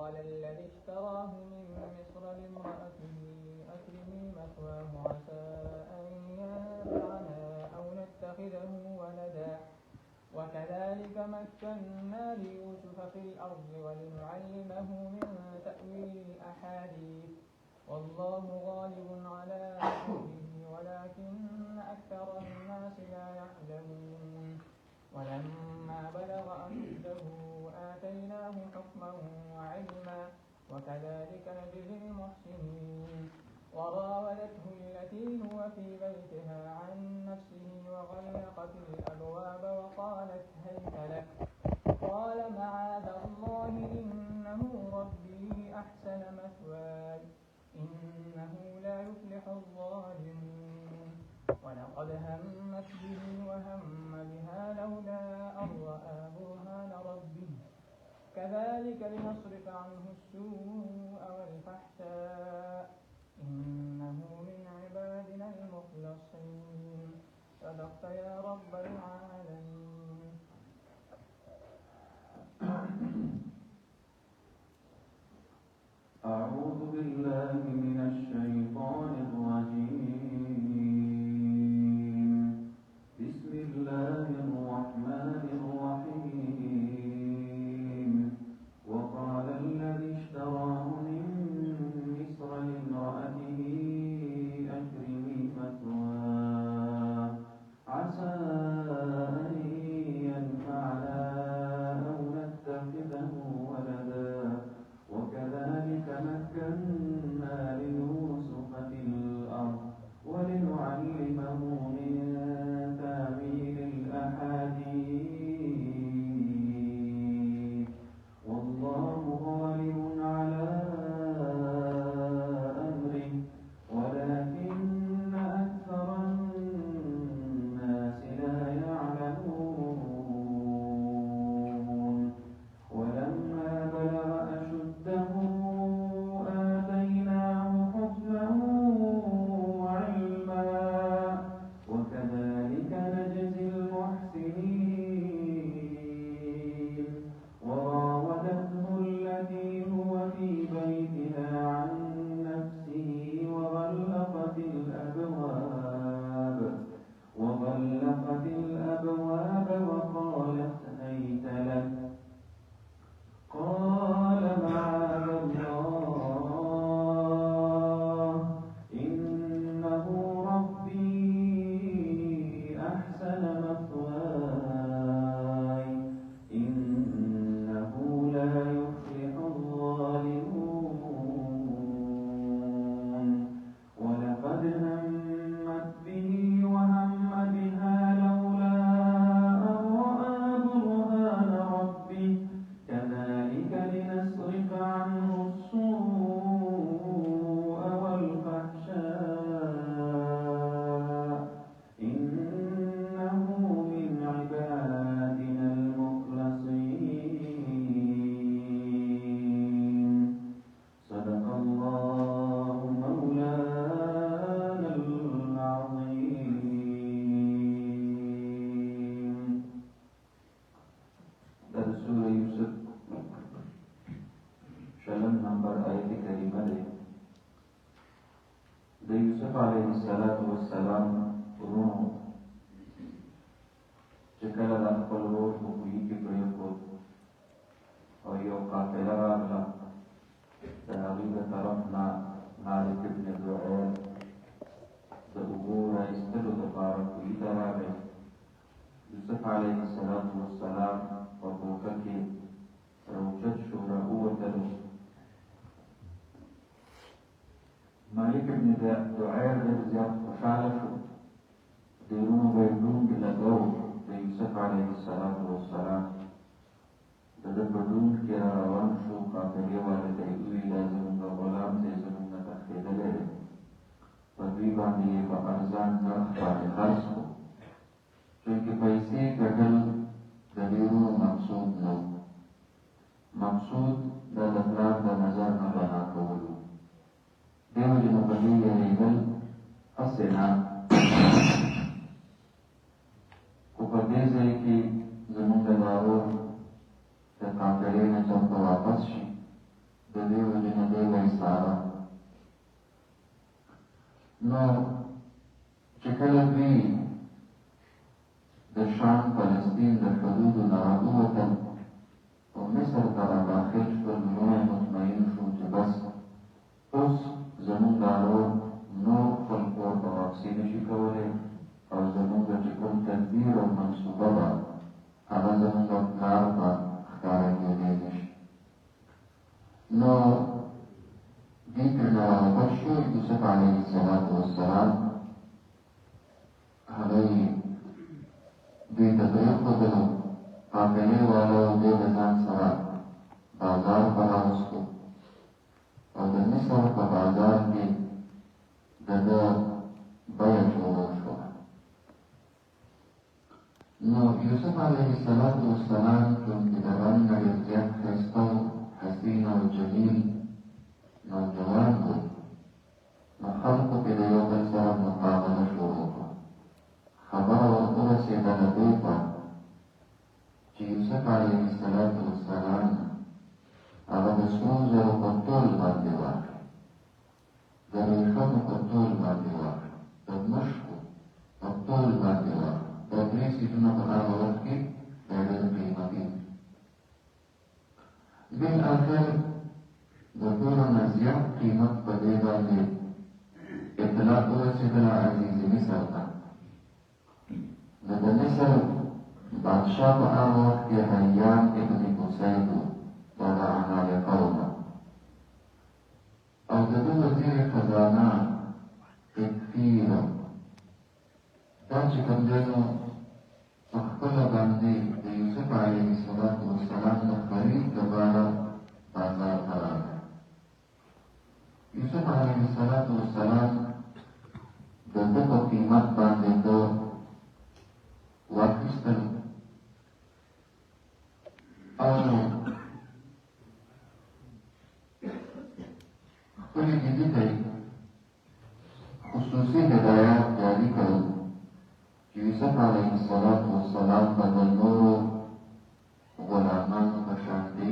وقال الذي اشتراه من مصر لامرأته أكرمي مثواه عسى أن ينفعنا أو نتخذه ولدا وكذلك مكنا ليوسف في الأرض ولنعلمه من تأويل الأحاديث والله غالب على أمره ولكن أكثر الناس لا يعلمون ولما بلغ أشده آتيناه حكما وعلما وكذلك نجزي المحسنين وراودته التي هو في بيتها عن نفسه وغلقت الأبواب وقالت هيت لك قال معاذ الله إنه ربي أحسن مثواي إنه لا يفلح الظالمون ولقد همت به وهم بها لولا أن رأى برهان ربه كذلك لنصرف عنه السوء والفحشاء إنه من عبادنا المخلصين صدقت يا رب العالمين. أعوذ بالله من الشيطان الرجيم. بسم الله الرحمن الرحيم. وقال الذي اشتراه من مصر لامرأته أكرمي مثواه عسى أن ينفعنا أو نتخذه ولدا وكذلك مكنا ليوسف في الأرض ولنعلمه من تأويل الأحاديث والله غالب على أمره ولكن أكثر الناس لا يعلمون ولما بلغ أشده آتيناه حكما وعلما وكذلك نجزي المحسنين وراودته التي هو في بيتها عن نفسه وغلقت الأبواب وقالت هيت لك قال معاذ الله إنه ربي أحسن مثواي إنه لا يفلح الظالمون ولقد همت به وهم بها لولا أن رأى برهان ربه كذلك لنصرف عنه السوء والفحشاء إنه من عبادنا المخلصين صدق الله مولانا العظيم. در سورة یوسف شلم نمبر آیت کریمه ده. د یوسف علیه السلام ورونو چې کله د خپل ورور په کوهي کې پرېښود او یو قافله راغله د هغوی د طرف نه مالک ابن زعیر د اوبو رایستلو دپاره کوهي ته راغی. یوسف علیه السلام په کوټه کې راوچت شو، راووتلو. مالک ابن زعیر ډېر زیات خوشحاله شو. ډېرونو به یې ډونګې لګو د یوسف علیه السلام. د ده په ډونګ کې را روان شو. قافلې والا ته یې وویل دا زموږ غلام دی، زموږ نه تښتېدلی دی. په دوی باندې یې په ارزان نرخ باندې خرڅ کړو، چونکې پیسې ګټل د ډېرونو مقصود نه و. مقصود د پلار د نظر نه بنا کول و. دې وجې نو په دې یېرېدل هسې نه، خو په دې ځای کې زموږ د ورور د قافلې نه چېرته واپس شي دې وجې نه دی وایستاره. نو چې کله دوی د شام فلسطین د حدودو نه راووتل او مصر ته راداخل شول، زړونه مطمئن شو چې بس اوس زموږ دا ورور نور خپل کور ته واپسي نشي کولی او زموږ چې کوم تدبیر او منصوبه ده هغه زموږ پلار ته ښکاره کېدی نشي. نو دوی ترې راوتل شو. یوسف علیه السلام هغه یې دوی ته پرېښودلو. قافلې والا دی د ځان سره بازار ته راوستو او د مصر په بازار کې د ده بیه شروع شوه. نو یوسف علیه السلام چونکې د رنګ نه ډېر زیات ښایسته و، حسین او جمیل نوجوان و، نو خلکو کې د یو بل سره مقابله شروع کړه. خبره ورورسېدله دې ته چې یوسف علیه السلام هغه د سرو زرو په تول باندې واخلي، د ریښمو په تول باندې واخلي، د مشکو په تول باندې واخلي. دا درې څیزونه په هغه وخت کې دا ډېر قیمتي دي. بالآخر د ټولو نه زیات قیمت په دې باندې اطلاع ورسېدله عزیز مصر ته. د مصر بادشاه په هغه وخت کې حیان ابن قصید و، دا د عمالقه وه، او د ده وزیر خزانه قطفیر. دا چې کوم دی نو په خپله باندې د یوسف علیه السلام د خرید لپاره بازار ته راغی. یوسف علیه السلام د ده په قیمت باندې ده واخیستل او خپلې بیبي ته خصوصي هدایات جاري کړل چې یوسف علیه السلام به د نورو غلامانو په شاندې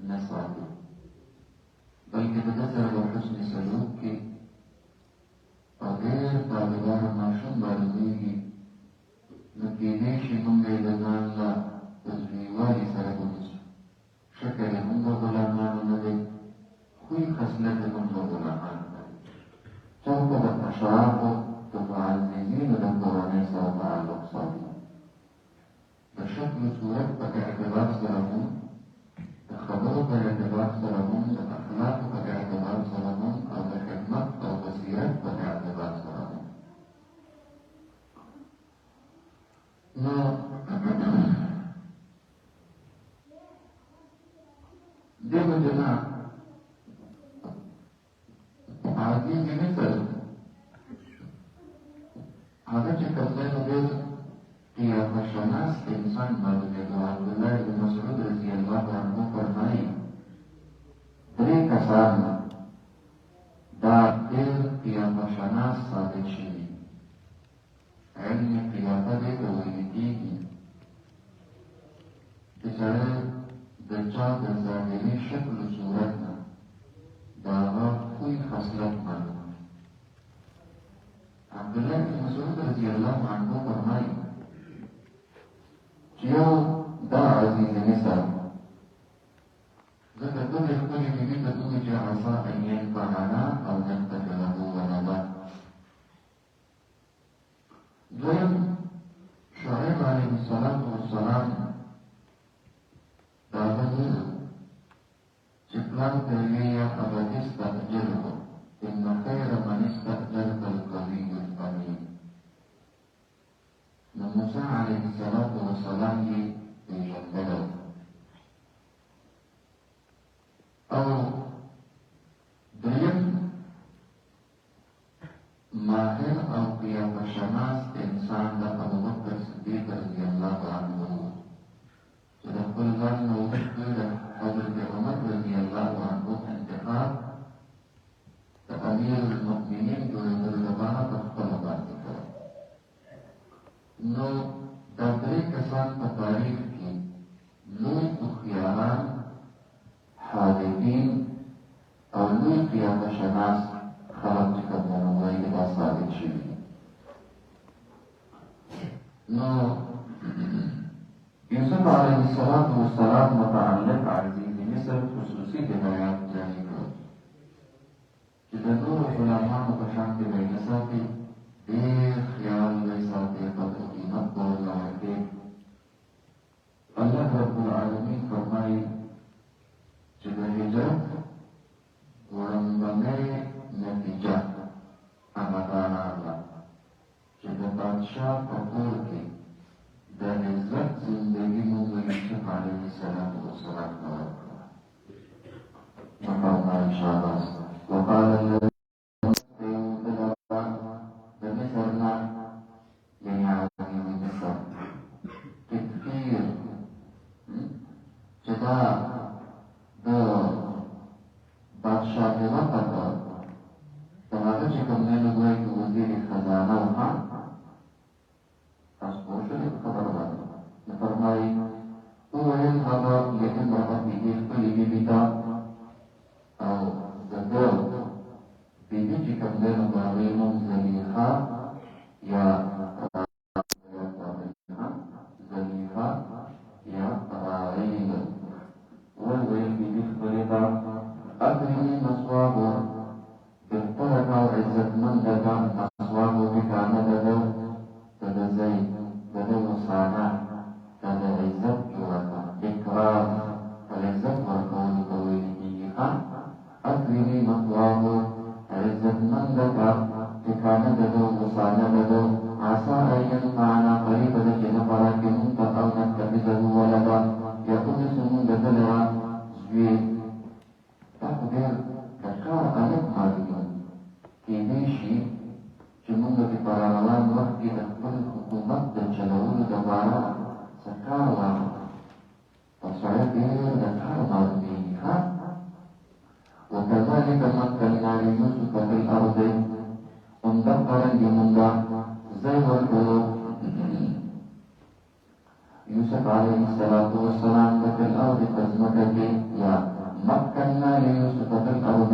نه ساتي، بلکې د ده سره به حسن سلوک کې او ډېر طالبان ماشوم به روزېږي. نو کېدای شي موږ یې د ځان له عضویوالي سره ونیسو. شکل یې موږ د غلامانو نه دی، خوی خصلت یې موږ د غلامانو نه دی. چېرته د اشرافو د معززینو د کورنۍ سره تعلق ساتي. د شکل و صورت په اعتبار سره هم، د خبرو په اعتبار سره هم، د اخلاقو په اعتبار سره هم، او د خدمت او بصیرت په اعتبار سره هم. نو دې وجه نه عزیز مصر هغه چې کوم دی نو ډېر قیافه شناس انسان معلومېدو. عبدالله بن مسعود رضی الله عنه فرمایي درې کسان دا ډېر قیافه شناس ثابت شوي. علم قیافه دې ته ویل کېږي چې سړی د چا د ظاهري شکل و صورت نه د هغه خوی خصلت معلوموي. عبدالله بن مسعود رضی الله عنه فرمایي چې یو دا عزیز مصر ځکه ټولې خپلې بیبي ته دوی چې عسا ان ینفعنا او نتخذه ولدا. دویم شعیب علیه السلام دا هغه زوی چې پلار ته یې یا ابت استأجره ان خیر من استأجرت القوي الامین. نو موسی علیه السلام یې پېژندلی او دریم ماهر او قیافه شناس انسان د ابوبکر صدیق رضی الله عنه چې د خپل ځان نه وروسته د حضرت عمر رضی الله عنه انتخاب د امیر المؤمنین جوړېدلو لپاره په خپله باندې کړی. نو دا درې کسان په تاریخ کې لوی هوښیاران، حاذقین قیامت شناس خلق چې کوم دی نو وایي دا ثابت شوي دي. نو یوسف علیه السلام متعلق عزیز مصر خصوصي هدایات جاری کړل چې د نورو غلامانو په شان کې به یې نه ساتي، ډېر خیال به یې ساتي، قدر قیمت به ورله ورکړي. الله رب العالمین فرمایي چې د هجرت وړاندنۍ نتیجه هغه دا راغله چې د بادشاه په کور کې د عزت زندگی موږ یوسف علیه السلام ته ورکړه. نو فرمایي شاباس وقال الذي د مصر نه یعنې عظیم مصر تکفیر چې دا د بادشاه هیوته د هغه چې کوم دی نو ګویا کې وزیر خزانه وه. تاسو پوه شولې په خبره باندې؟ نو فرمایي وویل هغه لامرأته خپلې بیبي ته او د ده بیبي چې کوم دی نو د هغې نوم زلیخا یا زلیخا یا راعیل وویل بیبي خپلې ته اکرمي مثوابه بهتره کا او عزتمنده کا مثوابه ټکانه د ده د ځای د ده وسانه دا د عزت جوړه کړه. اکرام او عزت ورکولو ته ویل کېږي. اکرمي مثوابه عزتمنده کا ټکانه د ده وسانه د ده عسى ان ينفعنا قریبه ده چې نه پاره کې مونږ ته او نتخذه ولدا یا ونیسو مونږ د ده لره زوی. دا خو ډېر کار الګ معلومه کېدای شي چې موږ د په راروان وخت کې د خپل حکومت د چلولو دپاره څه کار واخلو او سړی ډېر د کار معلومېږي. وکذلک مکننا لیوسف فی الارض همدغه رنګې موږ ځای ورکړو یوسف علیه السلام ته فی الارض په ځمکه کې یا مکننا لیوسف فی الارض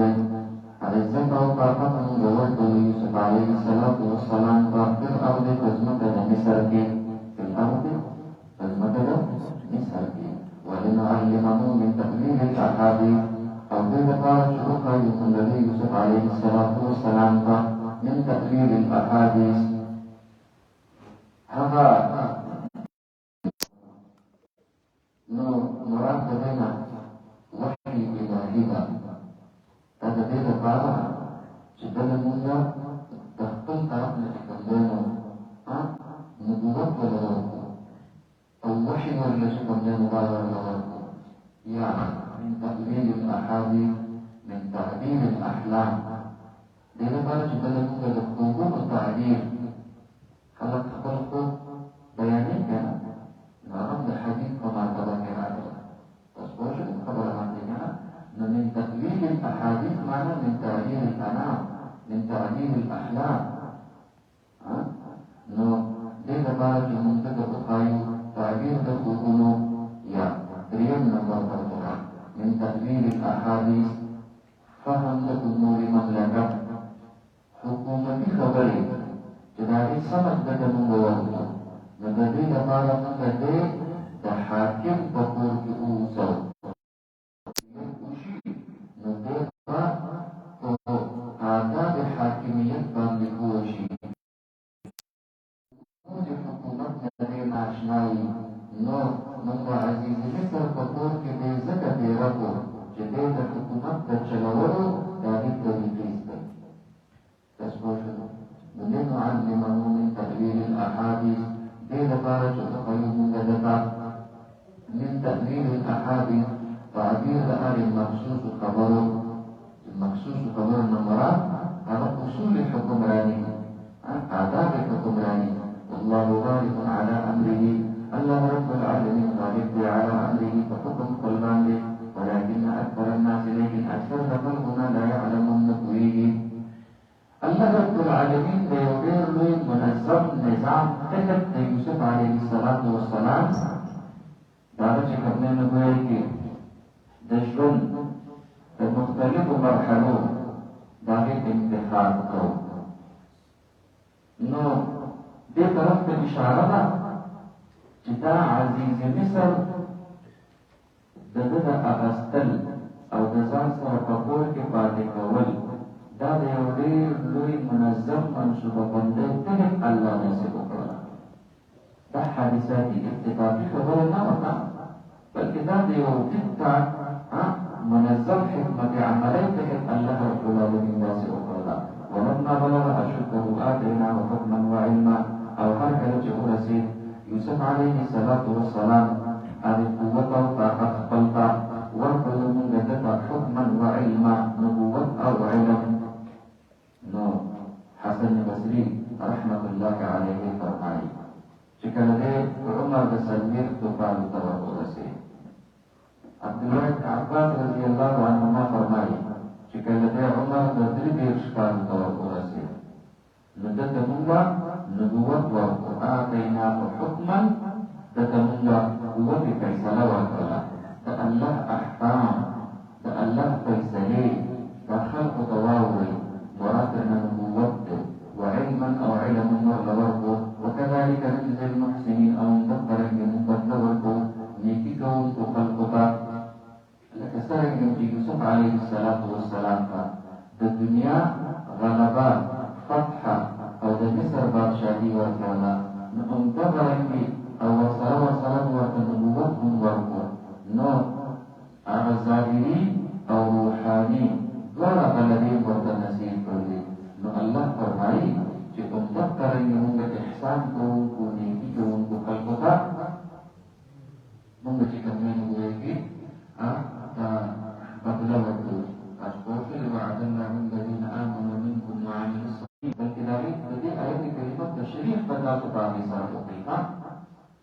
عزت او طاقت موږ ورکړو یوسف علیه السلام ته فی الارض په ځمکه د مصر کې فی الارض په ځمکه د مصر کې ولنعلمه من تأویل الاحادیث او دې لپاره چې وښایو موږ یوسف علیه السلام ته من تأویل الاحادیث هغه نو مراد د دې نه وحی الهي ده. دا د دې لپاره چې بله مونږ د خپل طرف نه چې کوم دی نو نبوت ورله ورکړو او وحي ورله چې کوم دی نو دا ورله ورکړو. یا من تأویل الاحادیث من تعبیر الاحلام دې لپاره چې بله مونږ د خوبونو تعبیر خلک خپل خوب بیانوي که نه نو هغه د حدیث په مرتبه کې راغله. تاسو پوه شئ خبره باندې که نه نو من تأویل الاحادیث معنی من تعبیر الانام من تعبیر الاحلام. نو دې لپاره چې موږ ته وښایو تعبیر د خوبونو. یا دریم نمبر پر من تأویل الاحادیث فهم د امور مملکت حکومتي خبرې چې د هغې سمج ګټه موږ ورکړو نو د دې لپاره موږ دې د حاکم په کور کې واوسو نو دې به په آداب حاکمیت باندې پوه شي. موږ د حکومت نه ډېر نااشنا وي نو موږ د عزیز مصر په کور کې دې ځکه تېره کړو چې دې د حکومت د چلولو د هغې طریقې زده کړي. تاسو پوه شئ ولنعلمه من تأویل الاحادیث دې لپاره چې وښایو موږ دته من تأویل الاحادیث تعبیر د هغې مخصوصو خبرو مخصوصو خبرو نه مراد هغه اصول حکمراني آداب حکمراني. والله غالب على امره الله رب العالمین غالب دی على امره په حکم خپل باندې ولكن اکثر الناس لیکن اکثر د خلکو نه لا یعلمون نه پوهېږي. الله رب العالمین د یو ډېر لوی منظم نظام فکر د یوسف علیه السلام د هغه چې کوم دی نو ګویا کې د ژوند د مختلفو مرحلو کار کوو. نو دې طرف ته اشاره ده چې دا عزیز مصر د ده د اغستل او د ځان سره په کور کې پاتې کول دا د یو ډېر لوی منظم منصوبه بندۍ ته الله نصیب وکړله. دا حادثه د اتفاقي خبره نه وه، بلکې دا د یو ټیکه منظم حکمت عملی ته الله رب العالمین داسې وکړله. ولما بلغ أشده آتيناه حكما وعلما. او هر کله چې ورسېد یوسف علیه السلام هغې قوت او طاقت خپل ته ورکړلو موږ ده ته حکما وعلما، نبوت او علم. نو حسن بصري رحمت الله علیه فرمایي چې کله دی عمر د څلوېښتو کالو ته ورسېد، عبدالله بن عباس رضی الله عنهما فرمایي چې کله دی عمر د 33 کالو ته ورسېد نو ده ته موږ نبوت ورکړو، آتیناه حکما، ده ته موږ قوت فیصله ورکړله، د الله احکام، د الله فیصلې د خلقو ته واورئ. وراتنا نبوت دی وعلما او علم ورله ورکړو. وکذلک نجزي المحسنین، او همدغرنګې موږ بدله ورکړو نیکي کوونکو خلقو ته. لکه څرنګه چې یوسف علیه السلام ته د دنیا غلبه، فتحه او د مصر بادشاهي ورکړله، نو همدغرنګې او ورسره ورته نبوت هم ورکړو. نو هغه ظاهري او روحاني دواړه غلبې ورته نصیب کړلې. نو الله فرمایي چې همدغرنګې موږ احسان کوونکو نیکي کوونکو خلکو ته موږ چې کوم وایي کې بدله ورکړو. أشکر وعدنا من الذين آمنوا منكم وعملوا الصالحات. بلکې د دې آیت کریمه تشریح په تاسو باندې سره وکړي.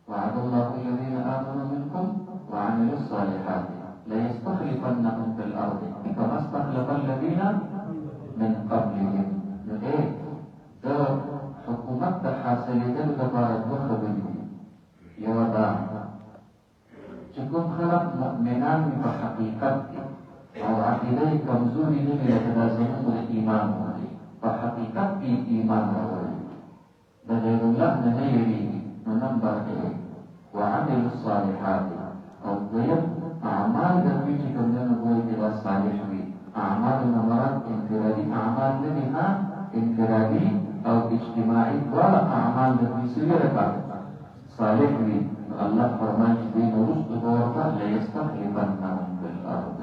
وعد الله الذين آمنوا منكم وعملوا الصالحات ليستخلفنهم في الأرض كما استخلف الذين من قبلهم. نو د حکومت د حاصلېدلو لپاره دوه خبرې دي. یوه دا چې کوم خلک مؤمنان وي په حقیقت کې او عقیده یې کمزوري نه وي، لکه دا زموږ د ایمان غوندې په حقیقت کې ایمان راولي، د غیر الله نه نه یېرېږي، نو نمبر وعملوا الصالحات. او دویم اعمال د دوی چې کوم دی نو ګویا کې دا صالح وي. اعمال نه مراد انفرادي اعمال نه دي، انفرادي او اجتماعي دواړه اعمال د دوی سوي لکه صالح وي. الله فرمایي چې دوی وروسته به ورته ليستخلفنهم في الأرض.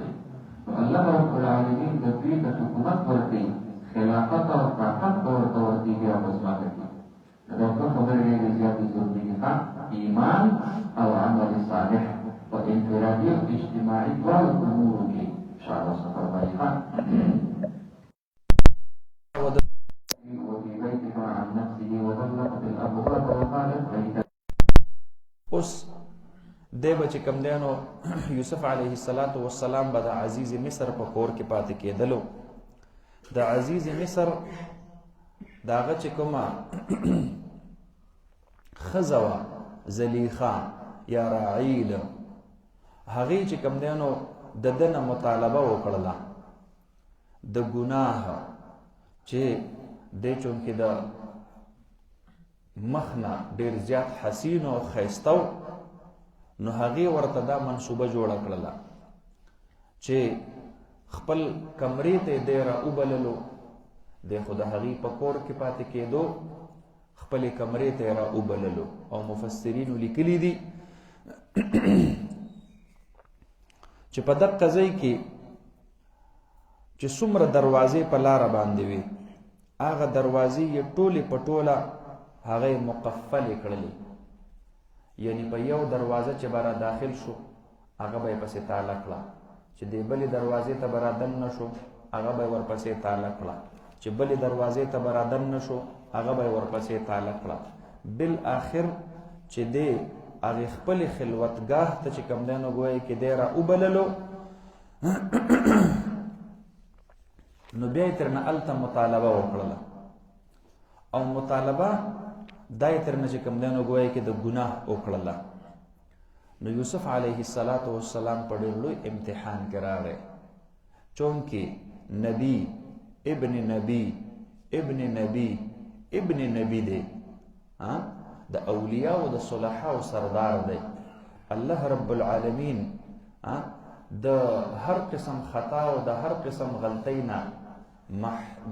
نو الله رب العالمین د دوی د حکومت ورکوي، خلافت او طاقت به ورته ورکوي بیا په ځمکه کې. دا دوه خبرې ډېرې زیاتې ضروري دي، ایمان او عمل صالح په انفرادي او اجتماعي دواړو امورو کې انشاءالله څه فرمایي. وفي بيتها عن نفسه وغلقت الأبواب وقالت هيت. اوس دی به چې کوم دی نو یوسف علیه السلام به د عزیز مصر په کور کې پاتې کېدلو. د عزیز مصر د هغه چې کومه ښځه وه زلیخا یا راعیل، هغې چې کوم دی نو د ده نه مطالبه وکړله د ګناه چې دی چونکې د مخ نه ډېر زیات حسین او ښایسته و، نو هغې ورته دا منصوبه جوړه کړله چې خپل کمرې ته دی را وبللو، دی خو د هغې په کور کې پاتې کېدو، خپلې کمرې ته را وبللو. او مفسرینو لیکلي دي چې په دغه ځای کې چې څومره دروازې په لاره باندې وي، هغه دروازې یې ټولې په ټوله هغه یې مقفلې کړلې، یعنی په یو دروازه چې به را داخل شو هغه به یې پسې تاله کړه، چې دې بلې دروازې ته به را دننه شو هغه به یې ورپسې تاله کړه، چې بلې دروازې ته به را دننه شو هغه به یې ورپسې تاله کړه. بالآخر چې دی هغې خپلې خلوتګاه ته چې کوم دی نو ګویا کې دی را وبللو، نو بیا یې ترنه هلته مطالبه وکړله، او مطالبه دا یې ترنه چې کوم دی نو ګویا کې د ګناه وکړله. نو یوسف علیه السلام په ډېر لوی امتحان کې راغی، چونکې نبی ابن نبی ابن نبی دی، د اولیاء او د صلحاء سردار دی. الله رب العالمین د هر قسم خطا او د هر قسم غلطی نه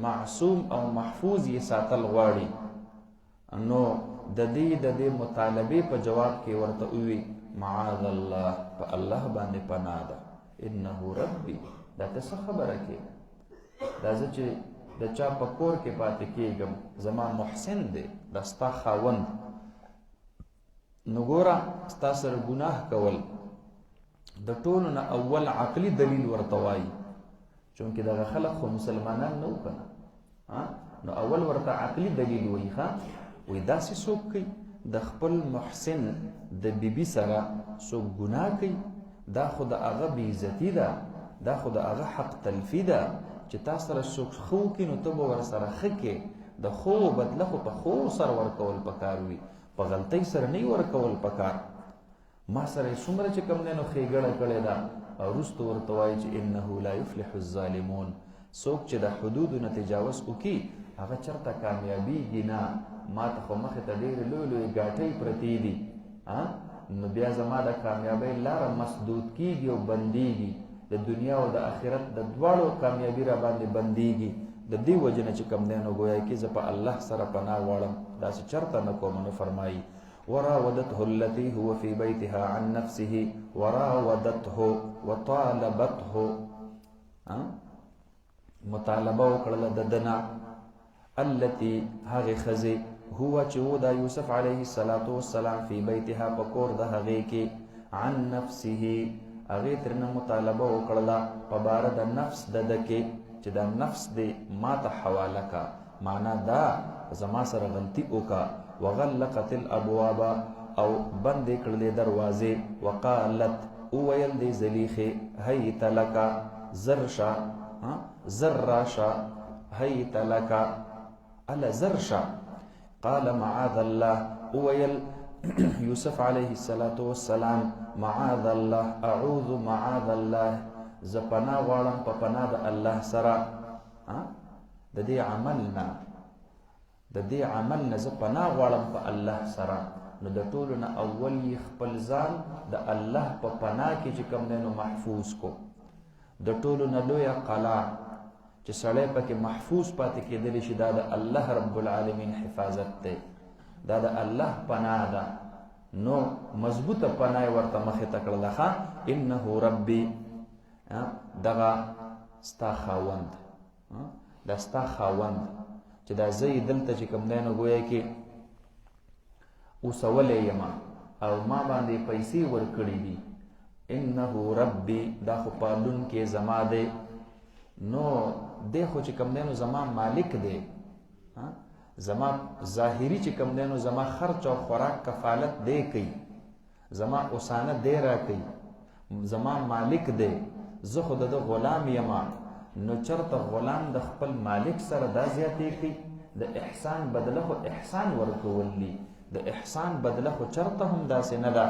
معصوم او محفوظ یې ساتل غواړي. نو د دې مطالبه په جواب کې ورته وی معاذ الله، په الله باندې پناه ده. انه ربي، دا څه خبره کې؟ دا چې د چا په کور کې پاتې کېږم، زما محسن دی، دا ستا خاوند. نو ګوره ستا سره ګناه کول د ټولو نه اول عقلي دلیل ورته وایي، چونکې دغه خلق خو مسلمانان نه وو کنه. نو اول ورته عقلي دلیل وایي. وایي داسې څوک کوي د خپل محسن د بیبي سره څوک ګناه کوي، دا خو د هغه بېعزتي ده، دا خو د هغه حق تلفي ده. چې تا سره څوک ښه وکړي نو ته به ورسره ښه کې. د ښو بدله خو په ښو سره ورکول پکار وي، په غلطۍ سره نه ورکول پکار. ما سره یې څومره چې کوم دی نو ښېګړه کړې ده. او وروسته ورته وایي چې انه لا یفلح الظالمون، څوک چې د حدودو نه تجاوز وکړي هغه چېرته کامیابیږي نه. ما ته خو مخې ته ډېرې لویې لویې ګاټۍ پرتې دي، نو بیا زما د کامیابۍ لاره مسدود کېږي او بندېږي. د دنیا او د آخرت د دواړو کامیابي را باندې بندېږي. د دې وجه نه چې کوم دی نو ګویا کې زه په الله سره پناه غواړم، داسې چېرته نه کوم. نو فرمایي وراودته التي هو في بيتها عن نفسه، وراودته وطالبته، مطالبه وکړله د دنه، التي هغې ښځې هو چې و دا یوسف علیه السلام فی بیتها په کور د هغې کې، عن نفسه هغې ترنه مطالبه وکړله په باره د نفس د ده کې، چې دا نفس دې ما ته حواله کا، معنا دا زما سره غلطي وکړه. وغلقت الابواب، او بندې کړلې دروازې. وقالت، وویل دې زلیخې، هیت لکه، زر شه، زر راشه، هیت لکه، اله زر شه. قال معاذ الله، وویل یوسف علیه السلام معاذ الله، اعوذ معاذ الله، زه پناه غواړم په پناه د الله سره. د دې عمل نه زه پناه غواړم په الله سره. نو د ټولو نه اول یې خپل ځان د الله په پناه کې چې کوم دی نو محفوظ کو. د ټولو نه لویه قلعه چې سړی پکې محفوظ پاتې کېدلی شي، دا د الله رب العالمین حفاظت دی، دا د الله پناه ده. نو مضبوطه پناه یې ورته مخې ته کړله. انه ربي، دغه ستا خاوند، دا ستا خاوند چې دا زه یې دلته چې کوم دی نو ګویا کې اوسولی یم او ما باندې پیسې ورکړي دي. انه ربي، دا خو پالونکی زما دی. نو دی خو چې کوم دی نو زما مالک دی، زما ظاهري چې کوم دی نو زما خرچ او خوراک کفالت دی کوي، زما اوسانه دی را کوي، زما مالک دی. زه خو د ده غلام یم. نو چرته غلام د خپل مالک سره دا زیاتې کوي؟ د احسان بدله خو احسان ورکول دي، د احسان بدله خو چرته هم داسې نه ده.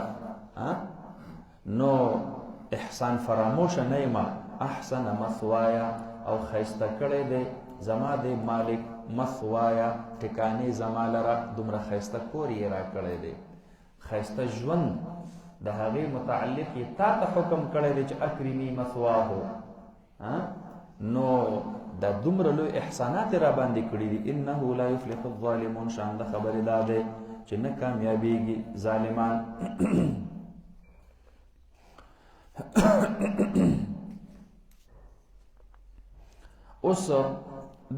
نو احسان فراموشه نه یم. احسن مثوایا، او ښایسته کړی دی زما د مالک، مثوایا ټکانې زما لره، دومره ښایسته کور یې را کړی دی، ښایسته ژوند د هغې متعلق یې تا ته حکم کړی دی چې اکرمي مثواهو. نو دا دومره لوی احسانات را باندې کړي دي. انه لا یفلح الظالمون، شان د خبرې دا دی چې نه کامیابیږي ظالمان. اوس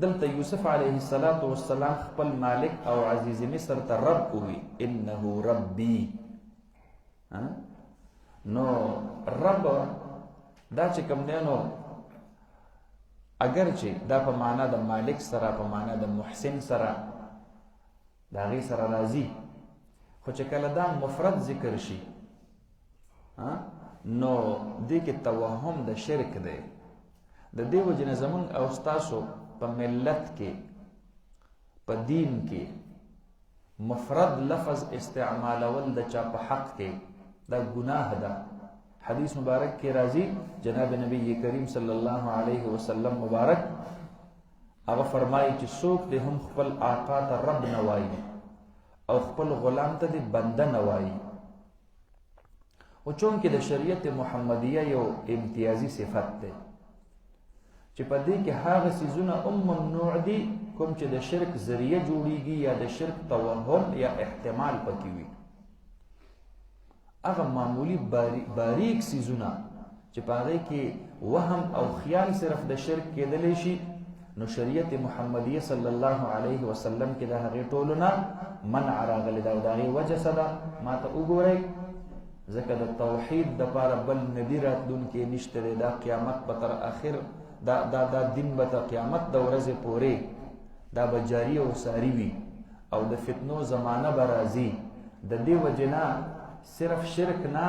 دلته یوسف علیه السلام خپل مالک او عزیز مصر ته رب وی، انه ربی. نو رب دا چې کوم دی نو اگر چې دا په معنا د مالک سره، په معنا د محسن سره، د هغې سره راځي، خو چې کله دا مفرد ذکر شي نو دې کې توهم د شرک دی. د دې وجې نه زمونږ او ستاسو په ملت کې، په دین کې مفرد لفظ استعمالول د چا په حق کې دا ګناه ده. حدیث مبارک کې راځي، جناب نبی کریم صلی الله علیه وسلم مبارک هغه فرمایي چې څوک دې هم خپل آقا ته رب نه وایي او خپل غلام ته دې بنده نه وایي. او چونکې د شریعت محمدیه یو امتیازي صفت دی چې په دې کې هغه څیزونه ممنوع دي کوم چې د شرک ذریعه جوړیږي یا د شرک توهم یا احتمال پکې وي. هغه معمولی باریک څیزونه چې په هغې کې وهم او خیال صرف د شرک کېدلی شي، نو شریعت محمدیه صلی الله علیه وسلم کې د هغې ټولو نه منع راغلی ده. او د هغې وجه څه ده؟ ما ته وګورئ، ځکه د توحید دپاره بل نبي راتلونکی نشته دی. دا قیامت به تر اخر دا دین به تر قیامت د ورځې پورې دا به جاري او ساري وي او د فتنو زمانه به راځي. د دې وجې نه صرف شرک نه،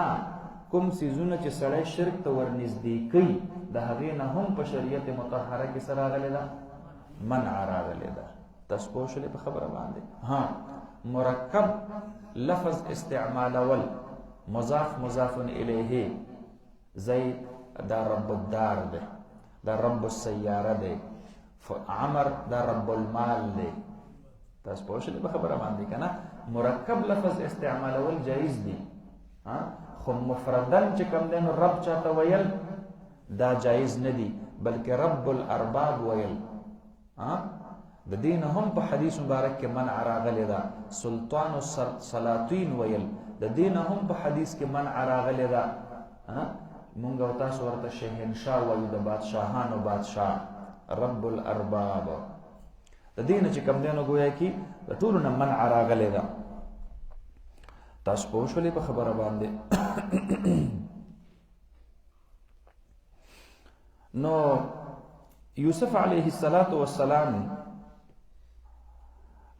کوم څیزونه چې سړی شرک ته ورنږدې کوي د هغې نه هم په شریعت مطهره کې څه راغلی ده؟ منع راغلی ده. تاسو پوه شولې په خبره باندې؟ مرکب لفظ استعمالول، مضاف مضاف الیه، زید دا رب الدار دی، دا رب السیاره دی، عمر دا رب المال دی. تاسو پوه شولې په خبره باندې که نه؟ مرکب لفظ استعمالول جایز دی، خو مفردن چې کوم دی نو رب چاته ویل دا جایز نه دی، بلکې رب الارباب ویل. د دې نه هم په حدیث مبارک کې منع راغلی ده. سلطان السلاطین ویل، د دې نه هم په حدیث کې منع راغلی ده. مونږ او تاسو ورته شهنشاه وایو، د بادشاهانو بادشاه، رب الارباب. د دې نه چې کوم دی نو ګویا کې د ټولو نه منع راغلی ده. تاسو پوه شولې په خبره باندې؟ نو یوسف علیه السلام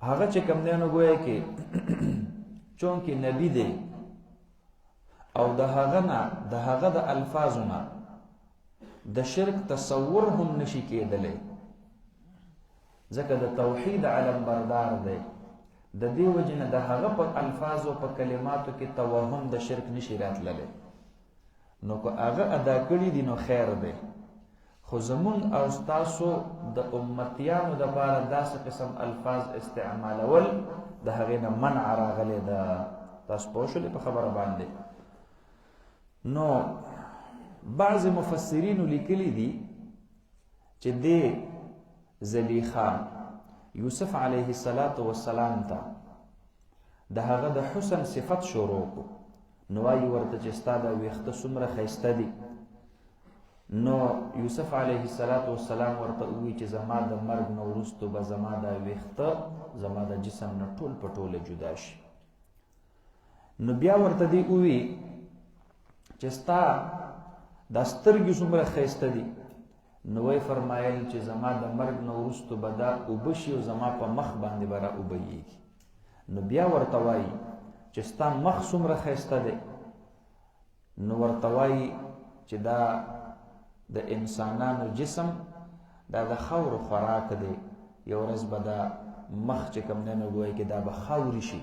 هغه چې کوم دی نو ګویا کې چونکې نبی دی او د هغه د الفاظو نه د شرک تصور هم نشي کېدلی، ځکه د توحید علم بردار دی. د دې وجې نه د هغه په الفاظو په کلماتو کې توهم د شرک نشي راتللی. نو که هغه ادا کړي دي نو خیر دی، خو زمون او ستاسو د امتیانو دپاره داسې قسم الفاظ استعمالول د هغې نه منع راغلی ده. تاسو پوه شولې په خبره باندې؟ نو بعض مفسرینو لیکلی دي چې دې زلیخا یوسف علیه السلام ته د هغه د حسن صفت شروع کو، نو وایي ورته چې ستا دا ویښته څومره ښایسته دي. نو یوسف علیه السلام ورته ووایي چې زما د مرګ نه وروستو به زما دا ویښته زما د جسم نه ټول په ټوله جدا شي. نو بیا ورته دی ووایي چې ستا دا سترګې څومره ښایسته دي. نو وی فرمایل چې زما د مرګ نه وروستو به دا اوبه شي او زما په مخ باندې به را اوبهیږي. نو بیا ورته وایي چې ستا مخ څومره ښایسته دی. نو ورته وایي چې دا د انسانانو جسم دا د خاورو خوراک دی، یو ورځ به دا مخ چې کوم دی نو ګویا کې دا به خاوري شي.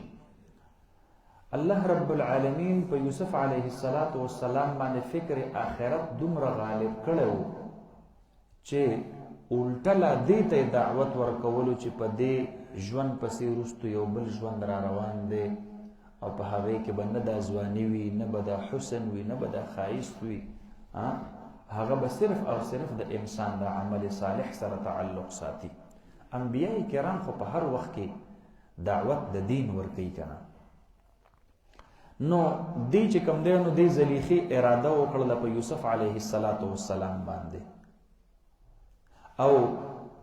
الله رب العالمین په یوسف علیه السلام باندې فکر آخرت دومره غالب کړی و چې الټه لا دې ته دعوت ورکولو چې په دې ژوند پسې وروستو یو بل ژوند را روان دی او په هغې کې به نه دا ځواني وي، نه به دا حسن وي، نه به دا ښایست وي. هغه به صرف او صرف د انسان د عمل صالح سره تعلق ساتي. انبیاء کرام خو په هر وخت کې دعوت د دین ورکوي که نه. نو دې چې کوم دی نو دې زلیخې اراده وکړله په یوسف علیه السلام باندې، او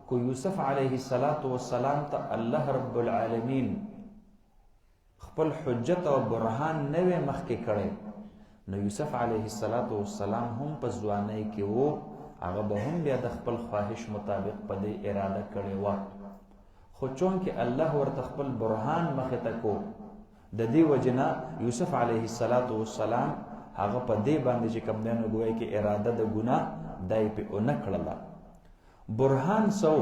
کو یوسف علیه السلام ته الله رب العالمین خپل حجت او برهان نه وی مخکې کړی، نو یوسف علیه السلام هم په ځوانۍ کې و، هغه به هم بیا د خپل خواهش مطابق په دې اراده کړې وه. خو چونکې الله ورته خپل برهان مخې ته کو، د دې وجې نه یوسف علیه السلام هغه په دې باندې چې کوم دی نو ګویا کې اراده د ګناه دا یې پې ونه کړله. برهان سو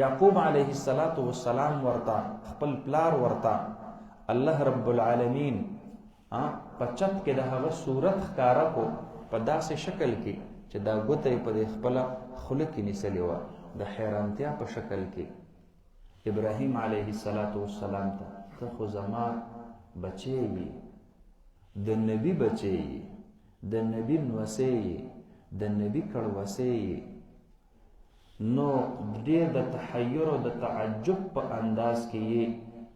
یعقوب علیه السلام ورته خپل پلار ورته الله رب العالمین په چت کې د هغه صورت ښکاره کو په داسې شکل کې چې دا ګوته یې په دې خپله خوله کې نیسلې وه، د حیرانتیا په شکل کې ابراهیم علیه السلام ته ته خو زما بچی یې، د نبی بچی یې، د نبی نوسی یې، د نبی کړوسی یې. نو ډېر د تحیر او د تعجب په انداز کې یې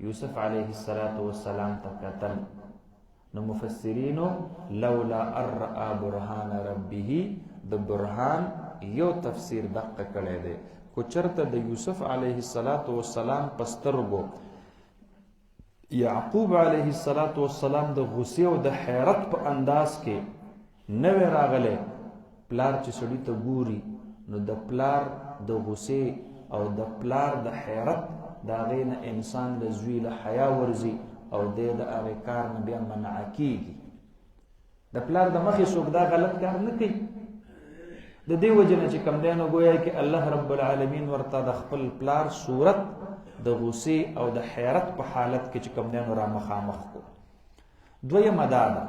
یوسف علیه السلام ته کتل. نو مفسرینو لولا ان رأى برهان ربه د برهان یو تفسیر دقه کړی دی. کو چرته د یوسف علیه السلام پسترګو یعقوب علیه السلام د غصې او د حیرت په انداز کې نوې راغلی، پلار چې سړي ته ګوري نو د پلار د غصې او د پلار د حیرت د هغې نه انسان د زوی له حیا ورځي او دی د هغې کار نه بیا منع کېږي. د پلار د مخې څوک دا غلط کار نه کوي. د دې وجې نه چې کوم دی نو ګویا کې الله رب العالمین ورته د خپل پلار صورت د غصې او د حیرت په حالت کې چې کوم دی نو را مخامخ کو. دویمه دا ده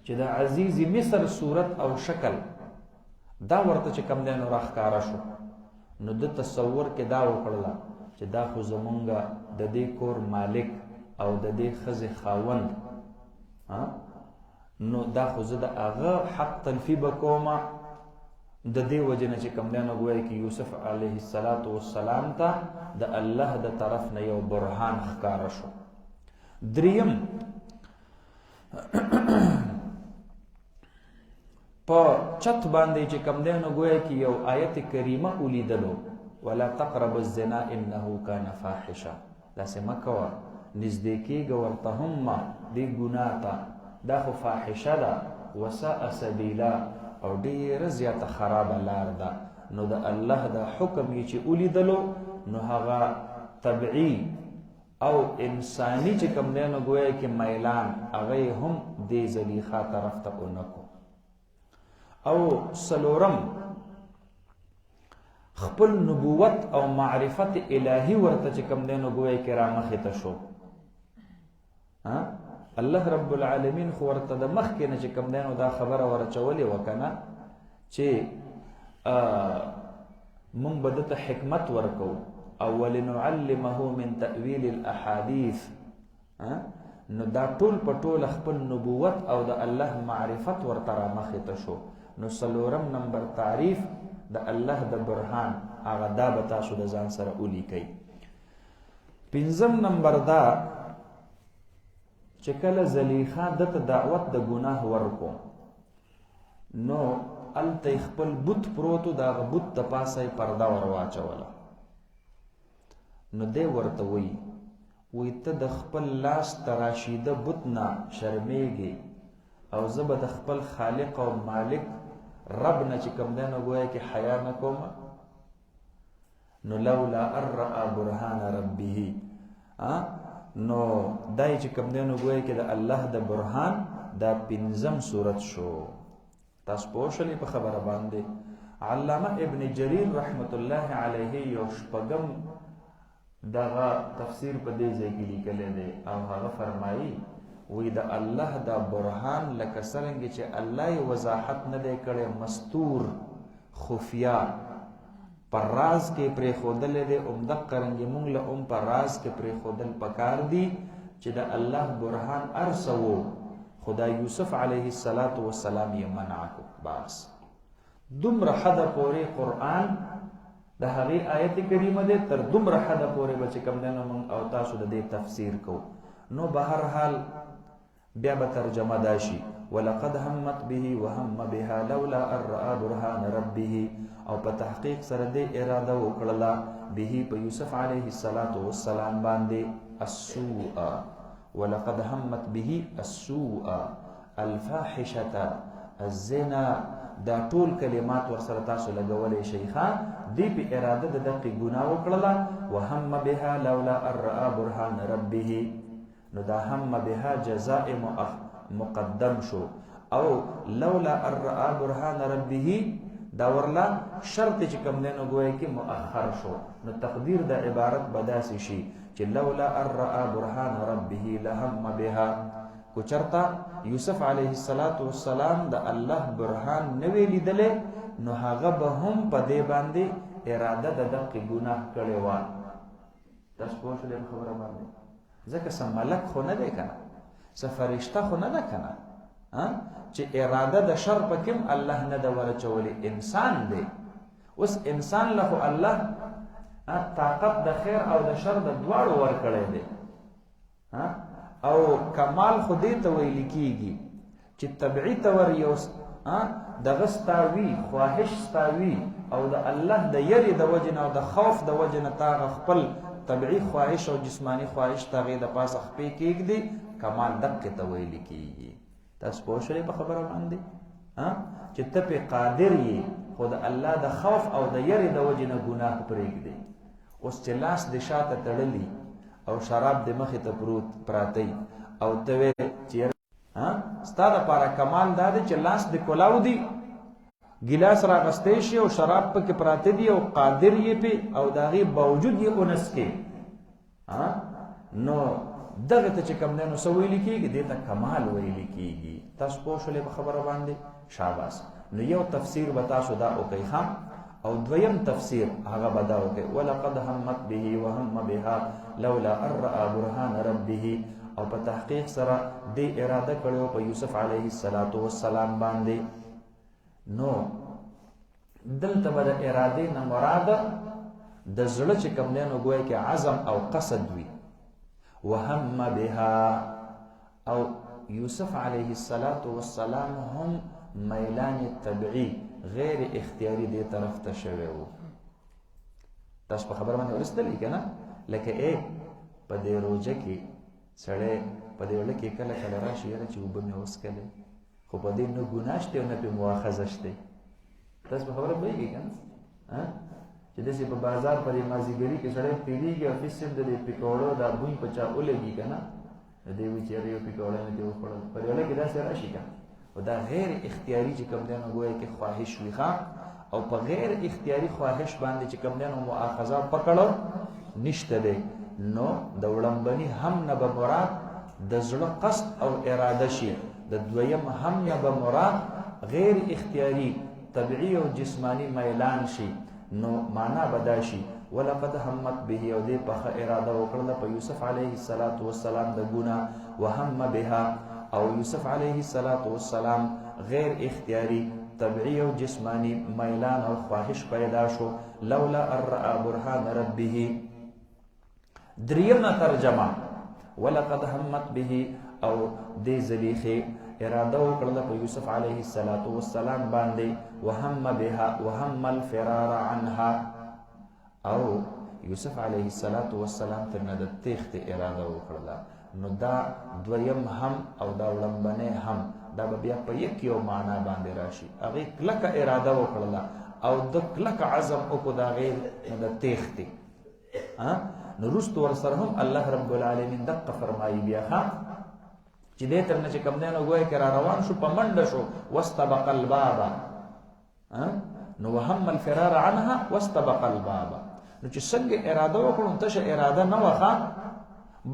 چې د عزیز مصر صورت او شکل دا ورته چې کوم دی نو راښکاره شو، نو د تصور کې دا وکړله چې دا خو زمونږ د دې کور مالک او د دې ښځې خاوند، نو دا خو زه د هغه حق تلفي به کومه. د دې وجې نه چې کوم دی نو ګویا کې یوسف علیه السلام ته د الله د طرف نه یو برهان ښکاره شو. دریم په چت باندې چې کوم دی نو ګویا کې یو آیت کریمه ولیدلو، ولا تقربوا الزنا انه کان فاحشه. داسې مه کوه، نږدې کېږه ورته هم دې ګناه ته، دا خو فاحشه ده، وساء سبیلا او ډېره زیاته خرابه لار ده. نو د الله د حکم یې چې ولیدلو نو هغه طبعي او انساني چې کوم دی نو ګویا کې میلان هغه هم دې زلیخا طرف ته ونکو. او سلورم خپل نبوت او معرفت الهی ورته چې کوم دی نو ګویا کې را مخې ته شو. الله رب العالمین خو ورته د مخکې نه چې کوم دی نو دا خبره ورچولې وه که نه چې مونږ به دته حکمت ورکو او ولنعلمه من تأویل الاحادیث. نو دا ټول په ټول خپل نبوت او د الله معرفت ورته را مخې ته شو. نو سلورم نمبر تعریف د الله د برهان هغه دا به تاسو د ځان سره ولیکئ. پنځم نمبر دا چې کله زلیخا دته دعوت د ګناه ورکو نو هلته خپل بت پروتو د هغه بت د پاسه یې پرده ور واچوله. نو دی ورته وایي ته د خپل لاس تراشیده بت نه شرمېږي او زه به د خپل خالق او مالک رب نه چې کوم دی نو ګویا کې حیا نه کوم. نو لولا ان رأى برهان ربه، نو دای چې کوم دی نو ګویا کې د الله د برهان دا پنځم صورت شو. تاسو پوه شولې په خبره باندې. علامه ابن جریر رحمت الله علیه یو شپږم دغه تفسیر په دې ځای کې لیکلی دی او هغه فرمایي وی د الله دا برهان لکه څرنګه چې الله یې وضاحت نه دی کړی، مستور خفیا پر راز کې پرېښودلی دی، همدقه رنګې مونږ له هم پر راز کې پرېښودل پکار دي چې د الله برهان هر څه و، خو دا یوسف علیه السلام یې منع کو. بس دومره حده پورې قرآن د هغې آیت کریمه دی، تر دومره حده پورې به چې کوم دی نو مونږ او تاسو د دې تفسیر کوو. نو به هر حال بیا به ترجمه دا شي ولقد همت به وهم بها لولا ان رأى برهان ربه، او په تحقیق سره دې اراده وکړله به په یوسف علیه السلام باندې السوء، ولقد همت به السوء الفاحشة الزنا، دا ټول کلمات ورسره تاسو لګولی شئ. دې په اراده د دقې ګناه وکړله. وهم بها لولا ان رأى برهان ربه، نو دا هم بها جزاء مقدم شو، او لولا ان رأى برهان ربه دا ورلا شرط چې کوم دی نو ګویا کې مؤخر شو. نو تقدیر د عبارت به داسې شي چې لولا ان رأى برهان ربه لهم بها. کو چرته یوسف علیه السلام د الله برهان نه وی لیدلی نو هغه به هم په دې باندې اراده د دقې ګناه کړې وه. تاسو پوه شولې په خبره باندې؟ ځکه څه ملک خو نه دی که نه، څه فرشته خو نه ده که نه چې اراده د شر پکې هم الله نه ده ورچولې، انسان دی. اوس انسان له خو الله طاقت د خیر او د شر د دواړو ورکړی دی. او کمال خو دې ته ویل کېږي چې طبعي طور یو دغه ستاوي، خواهش ستاوي، او د الله د یری د وجې نه او د خوف د وجې نه تا خپل طبعي خواهش او جسمانی خواهش ته هغې د پاسه خپې کېږدي، کمال دقې ته ویل کېږي. تاسو پوه شولې په خبره باندې چې ته پې قادر یې، خو د الله د خوف او د یری د وجې نه ګناه پرېږدي. اوس چې لاس د شاته تړلی او شراب د مخې ته پراتی او ته وې چې ستا دپاره کمال دا دی چې لاس د کلاو دی، ګیلاس راغستی شي او شراب پکې پراته دي او قادر یې پې او د هغې باوجود یې ونسکې، نو دغه ته چې کوم دی نو څه ویلې کېږي؟ دې ته کمال ویلې کېږي. تاسو پوه شولې په خبره باندې؟ شاباس. نو یو تفسیر به تاسو دا وکئ ښه، او دویم تفسیر هغه به دا وکئ ولقد همت به وهم بها لولا ان رأى برهان ربه. او په تحقیق سره دې اراده کړې په یوسف علیه السلام باندې. نو دلته به د ارادې نه مراد د زړه چې کوم دی نو ګویا کې عزم او قصد وي. وهم بها، او یوسف علیه السلام هم میلان طبعی غیر اختیاري دې طرف ته شوی و. تاسو په خبره باندې ورسېدلې که نه؟ لکه په دې روژه کې سړی په دې وړه کې کله کله راشي یاره چې اوبه مې وڅښلې، خو په دې نه ګناه شته او نه پې مؤاخذه شته. تاسو په خبره پوهېږئ که نه؟ چې داسې په بازار په دې مازدیګري کې سړی تېرېږي او هېڅ د دې پکوړو دا بوی په چا ولګي که نه، د دې وایي چې یاره یو پکوړه مې دې وخوړل، په دې وړه کې داسې راشي که او دا غیر اختیاري چې کوم دی نو ګویا کې خواهش وي ښه، او په غیر اختیاري خواهش باندې چې کوم دی نو مؤاخذه پکړو نشته دی. نو د وړاندې هم نه به مراد د زړه قصد او اراده شي، د دویم هم نه به مراد غیر اختیاري طبعي او جسمانی میلان شي. نو معنا به دا شي ولقد همت به، او دې پخه اراده وکړله په یوسف علیه السلام د ګناه، وهم بها، او یوسف علیه السلام غیر اختیاري طبعي او جسمانی میلان او خواهش پیدا شو. لولا ان رأى برهان ربه. دریمه ترجمه ولقد همت به، او دې زلیخې اراده وکړله په یوسف علیه السلام باندې، وهم بها وهم الفرار عنها، او یوسف علیه السلام ترنه د تېښتې اراده وکړله. نو دا دویم هم او دا وړاندې هم دا به بیا په یک یو معنا باندې راشي. هغې کلکه اراده وکړله او د کلکه عزم وکړو د هغې د تېښتې. نو وروسته ورسره هم الله رب العالمین دقه فرمایي بیا ښه چې دې تر نه چې کوم دی نو ګویا کې را روان شو، په منډه شو، واستبق الباب. نو وهم الفرار عنها واستبق الباب. نو چې څنګه اراده وکړو تشه اراده نه وه ښه،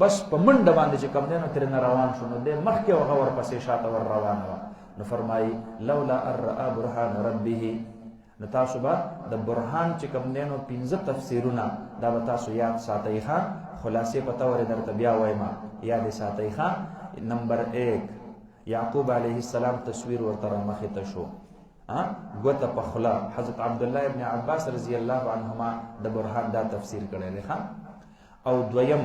بس په منډه باندې چې کوم دی نو ترې نه روان شو، نو دې مخکې هغه ورپسې شاته ور روانه وه. نو فرمایي لولا ان رأى برهان ربه. نو تاسو به د برهان چې کوم دی نو 15 تفسیرونه دا به تاسو یاد ساتئ ښه، خلاصې په طور درته بیا وایم، یاد ساتئ ښه. نمبر 1 یعقوب علیه السلام تصویر ورته رامخې ته شو، ګوته په خوله. حضرت عبدالله ابن عباس رضی الله عنهما د برهان دا تفسیر کړی دی ښه. او دویم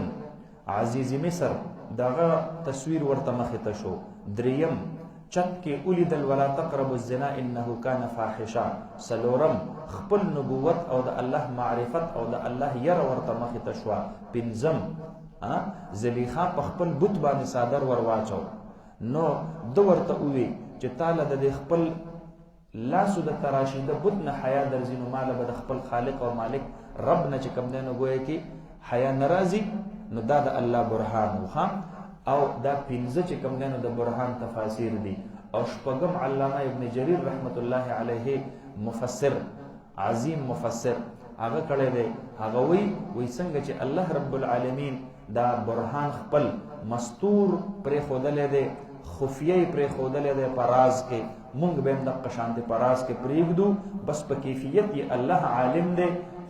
عزیز مصر دغه تصویر ورته مخې ته شو. دریم چت کې ولیدل ولا تقربوا الزنا انه کان فاحشا. څلورم خپل نبوت او د الله معرفت او د الله یره ورته مخې ته شوه. پنځم زلیخا په خپل بت باندې صادر ور واچو. نو ده ورته ووی چې تاله د خپل لاسو د تراشیده بت نه حیا درځي، نو ماله به د خپل خالق او مالک رب نه چې کوم دی نو ګویا کې حیا نه راځي. نو دا د الله برهان وخه. او دا 15 چې کوم دی نو د برهان تفاسیر دي. او شپږم علامه ابن جریر رحمت الله علیه مفسر عظیم مفسر هغه کړی دی، هغه وی څنګه چې الله رب العالمین دا برهان خپل مستور پرې ښودلی دی، خفیه یې پرې ښودلی دی په راز کې، مونږ به هم دقه شانتې په راز کې پرېږدو، بس په کیفیت یې الله عالم دی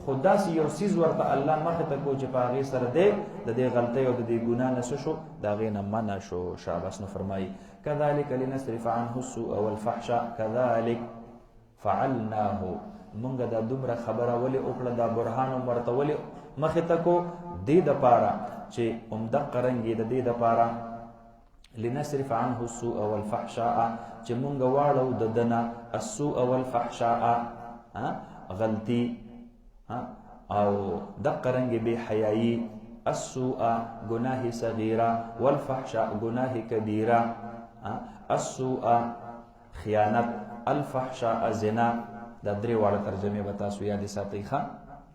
خو داسې یو څیز ورته الله مخې ته کو چې په هغې سره دی د دې غلطۍ او د دې ګناه نه څه شو د هغې نه منع شو. شاباس. نو فرمایي کذلک لنصرف عنه السوء والفحشاء کذلک فعلناه، مونږ دا دومره خبره ولې وکړه، دا برهان ورته ولې مخې ته کو؟ دې دپاره چې همدقه رنګې د دې دپاره لنصرف عنه السوء والفحشاء چې مونږ واړو د دنه السوء والفحشاء غلطي او دقه رنګې بې حیایي، السوء گناه صغیره، والفحشاء گناه کبیره، السوء خیانت، الفحشاء زنا. دا درې واړه ترجمې به تاسو یادې ساتئ. ښه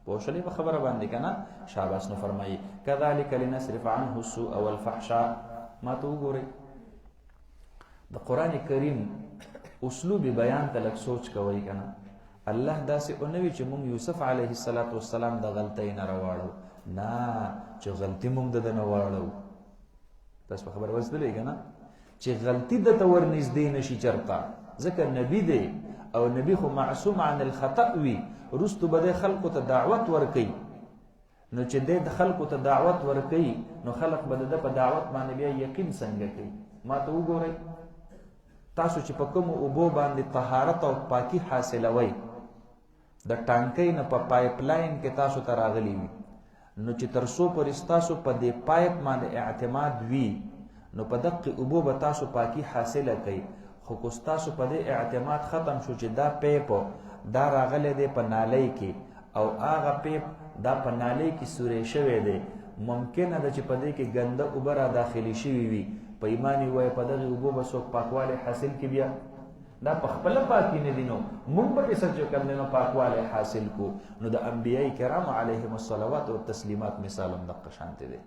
پوه شولې په خبره باندې که نه؟ شاباس. نو فرمایي کذلک لنصرف عنه السوء والفحشاء. ما ته وګورئ د قرآن کریم اسلوب بیان ته لږ سوچ کوئ که نه. الله داسې ونه وي چې موږ یوسف علیه السلام د غلطۍ نه راواړو، نه چې غلطي موږ د ده نه واړو. تاسو په خبره ورسېدلی که نه؟ چې غلطي د ته ورنږدې نه شي چېرته، ځکه نبي دی او نبي خو معصوم عن الخطأ وي. وروستو به دی خلکو ته دعوت ورکوي، نو چې دی د خلکو ته دعوت ورکوي نو خلک به د ده په دعوت باندې بیا یقین څنګه کوي؟ ما ته وګورئ تاسو چې په کومو اوبو باندې طهارت او پاکي حاصلوئ، د ټانکۍ نه په پایپ لاین کې تاسو ته راغلي وي، نو چې تر څو پورې ستاسو په دې پایپ باندې اعتماد وي نو په دقې اوبو به تاسو پاکي حاصله کوئ. خو که ستاسو په دې اعتماد ختم شو چې دا پیپ دا راغلی دی په نالۍ کې او هغه پیپ دا په نالۍ کې سوری شوی دی، ممکنه ده چې په دې کې ګنده اوبه را داخلي شوي وي، په ایمان یې وایي په دغې اوبو به څوک پاکوالی حاصل کړي، بیا دا په خپله پاکي نه دي، نو موږ به کې څه چې کوم دی نو پاکوالی حاصل کړو. نو د انبیای کرامو علیهم الصلوات و تسلیمات مثال هم دقه شانتې دی.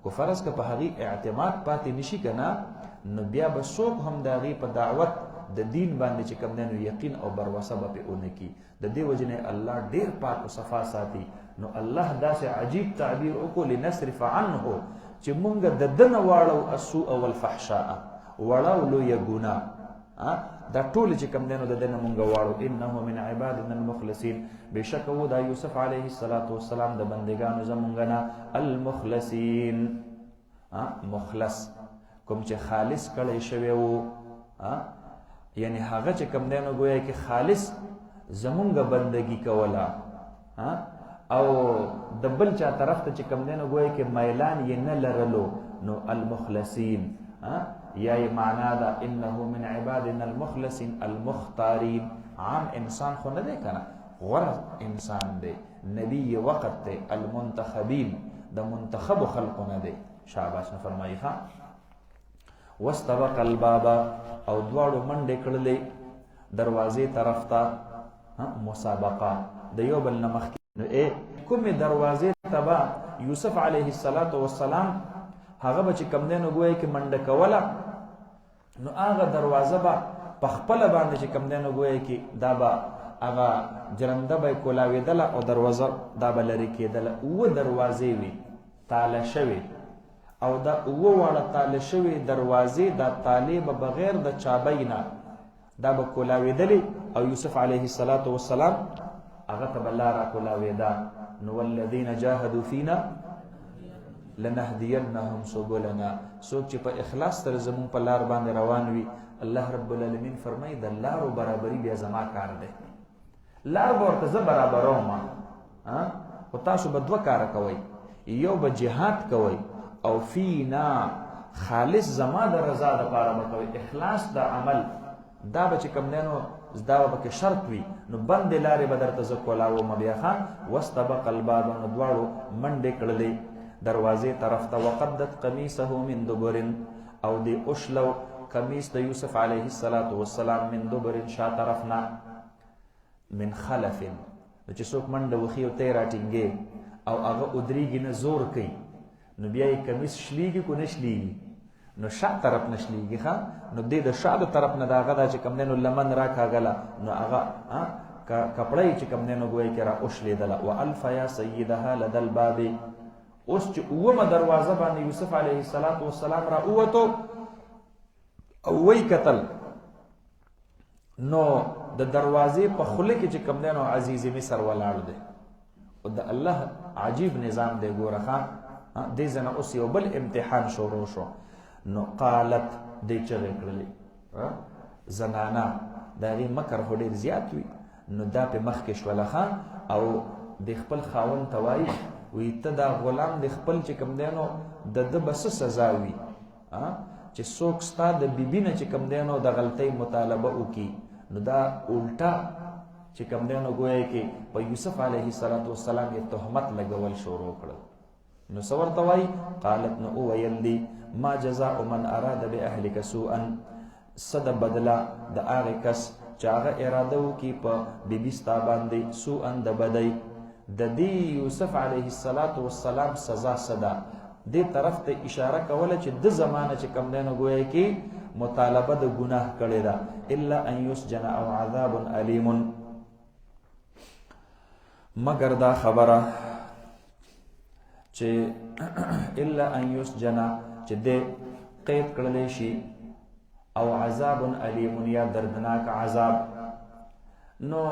که فرض که په هغې اعتماد پاتې نشي که نه، نو بیا به څوک هم د هغې په دعوت د دین باندې چې کوم دی نو یقین او بروسه به پرې ونه کړي. د دې وجې نه الله ډېر پاک او صفا ساتي. نو الله داسې عجیب تعبیر وکړو لنصرف عنه چې مونږ د ده نه واړو السوء والفحشاء، وړو لویه ګناه، دا ټول چې کوم دی نو د ده نه مونږ واړو. انه من عبادنا المخلصین، بېشکه و دا یوسف علیه السلام د بندګانو زمونږ نه المخلصین، مخلص کوم چې خالص کړی شوی و، یعنی هغه چې کوم دی نو ګویا کې خالص زمونږ بندګي کوله او د بل چا طرف ته چې کوم دی نو ګویا کې میلان یې نه لرلو، نو المخلصین یا یې معنا ده انه من عبادنا المخلصین المختارین. عام انسان خو نه دی که نه، غوره انسان دی، نبی وقت دی، المنتخبین د منتخبو خلقو نه دی. شاباس. نو فرمایي ښه واستبق الباب او دواړو منډې کړلې دروازې طرف ته، مسابقه د یو بل نه مخکې. نو کومې دروازې ته به یوسف علیه السلام هغه به چې کوم دی نو ګویا کې منډه کوله، نو هغه دروازه به په خپله باندې چې کوم دی نو ګویا کې دا به هغه جرنده به یې کولاوېدله او دروازه دا به لرې کېدله. اووه دروازې وي تاله شوې، او دا اووه واړه تاله شوې دروازې دا تالې به بغیر د چابۍ نه دا به کولاوېدلې او یوسف علیه السلام هغه ته به لاره کولاوېده. نو والذین جاهدوا فینا لنهدینهم سبلنا، څوک چې په اخلاص سره زمونږ په لار باندې روان وي، الله رب العالمین فرمایي د لارو برابري بیا زما کار دی، لار به ورته زه برابروم. خو تاسو به دوه کاره کوئ، یو به جهاد کوئ او فینا خالص زما د رضا دپاره به کوئ، اخلاص د عمل دا به چې کوم دی نو دا به پکې شرط وي، نو بندې لارې به درته زه کولاوم. بیا ښه واستبق الباب، نو دواړو منډې کړلې دروازې طرف ته. وقدت قمیصه من دبر، او دې اوشلو قمیص د یوسف علیه السلام من دبر شا طرف نه، من خلف، نو چې څوک منډه وخي او ته یې راټینګې او هغه ودرېږي نه زور کوي، نو بیا یې کمیس شلیږي کو نه شلیږي، نو شا طرف نه شلیږي. ښه نو دې د شا د طرف نه د هغه دا چې کوم دی نو لمن راکاږله، نو هغه کپړه یې چې کوم دی نو ګویا کې را اوشلېدله. والف یا سیدها لدى الباب، اوس چې اومه دروازه باندې یوسف علیه السلام را ووتو او وی کتل، نو د دروازې په خوله کې چې کوم دی نو عزیز مصر ولاړ دی او د الله عجیب نظام دی ګوره ښه دې ځنه اوس یو بل امتحان شروع شو نو قالت دې چغې کړلې زنانا د هغې مکر خو ډېر زیات وي نو دا پې مخکې شوله ښه او د خپل خاوند ته وایي وی ته دا غلام د خپل چې کوم دی نو د ده به څه سزا وي چې څوک ستا د بیبي نه چې کوم دی نو د غلطۍ مطالبه وکړي نو دا الټا چې کوم دی نو ګویا کې په یوسف علیه السلام یې تهمت لګول شروع کړل نو څه ورته وایي قالت نو وویل دي ما جزاء من اراد باهلک سوءا څه د بدله د هغې کس چې هغه اراده وکړي په بیبي ستا باندې سوءا د بدۍ د دې یوسف علیه السلام سزا څه ده دې طرف ته اشاره کوله چې د زمانه چې کوم دی نو ګویا کې مطالبه د ګناه کړې ده الا ان یسجن او عذاب علیم مگر دا خبره چې الا ان یسجن چې دې قید کړلی شي او عذاب علیم یا دردناک عذاب نو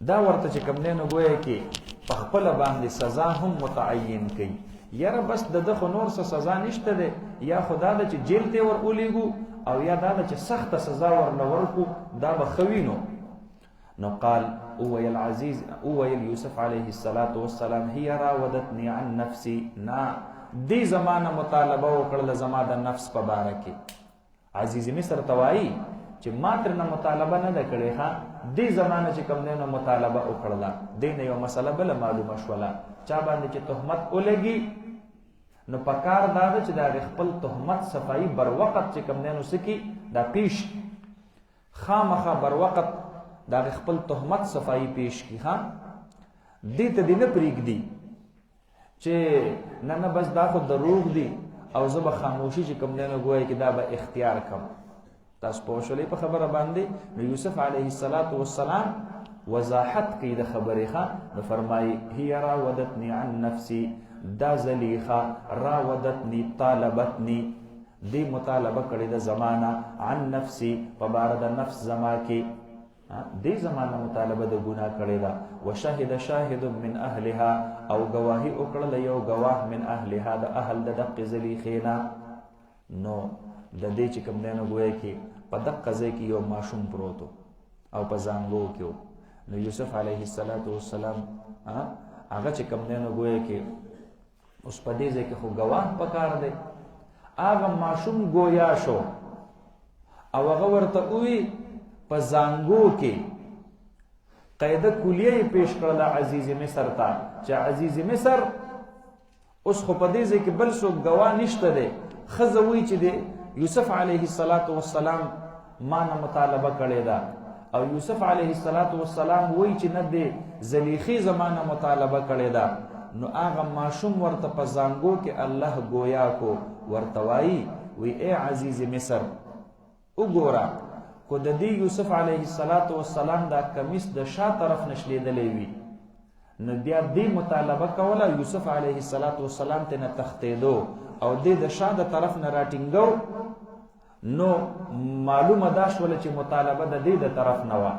دا ورته چې کوم دی نو ګویا کې په خپله باندې سزا هم متعین کوي یاره بس د ده خو نور څه سزا نشته دی یا خو دا ده چې جیل ته ور ولیږو او یا دا ده چې سخته سزا ورله ورکړو دا به ښه وي نو قال اوویل یوسف علیه السلام هي راودتنی عن نفسی نا دې زمانه مطالبه وکړله زما د نفس په باره کې عزیز مصر ته وایي چې ما ترنه مطالبه نه ده کړې ښه دې زمانه چې کوم دی نو مطالبه وکړله دې نه یو مسله بله معلومه شوله چا باندې چې تهمت ولګي نو پکار دا ده چې د هغې خپل تهمت صفایي بر وقت چې کوم دی نو څه کي دا پیش خامخا بر وقت د هغې خپل تهمت صفایي پیش کي ښه دې ته دې نه پرېږدي چې نه بس دا خو دروغ دي او زه به خاموشي چې کوم دی نو ګویا کې دا به اختیار کړم تاسو پوه شولئ په خبره باندې نو یوسف علیه السلام وضاحت کوي د خبرې ښه نو فرمایي هي راودتنی عن نفسی دا زلیخه راودتنی طالبتنی دی مطالبه کړې د زمانه عن نفسی په باره د نفس زما کې دی زمانه مطالبه د ګناه کړې ده وشهد شاهد من اهلها او گواهی وکړله یو گواه من اهلها د اهل د دقې زلیخې نه نو د دې چې کوم دی نو ګویا کې په دقه ځای کې یو ماشوم پروت او په زانګو کې نو یوسف علیه السلام هغه چې کوم دی نو ګویا کې اوس په دې ځای کې خو ګواه پکار دی هغه ماشوم ګویا شو او هغه ورته ووي په زانګو کې قاعده کلیه یې پیش کړله عزیز مصر ته چې عزیز مصر اوس خو په دې ځای کې بل څوک ګواه نشته دی ښځه وایي چې دی یوسف علیه السلام ما نه مطالبه کړې ده او یوسف علیه السلام وایي چې نه دی زلیخی زمانه مطالبه کړې ده نو هغه ماشوم ورته په زانګو کې الله ګویا کو ورته وایي وی ای عزیز مصر وګوره کو د دې یوسف علیه السلام دا کمیس د شا طرف نشلیدلی وي نو بیا دې مطالبه کوله یوسف علیه السلام ته نه تښتېدو او دې د شا د طرف نه راټینګو نو معلومه دا شوله چې مطالبه د دې د طرف نه وه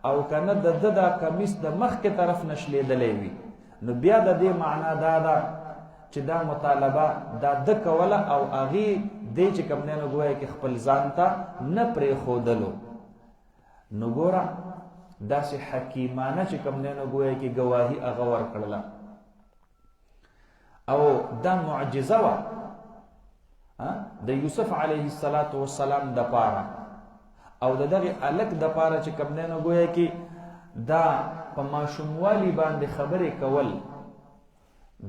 او که نه د ده دا کمیس د مخکې طرف نشلیدلی وي نو بیا د دې معنا دا ده چې دا مطالبه دا ده کوله او هغې دې چې کوم دی نو ګویا کې خپل ځان ته نه پرېښودلو نو ګوره داسې حکیمانه چې کوم دی نو ګویا کې ګواهي هغه ورکړله او دا معجزه وه د یوسف علیه السلام د پاره او د دغې هلک د پاره چې کوم دی نو ګویا کې دا په ماشوموالي باندې خبرې کول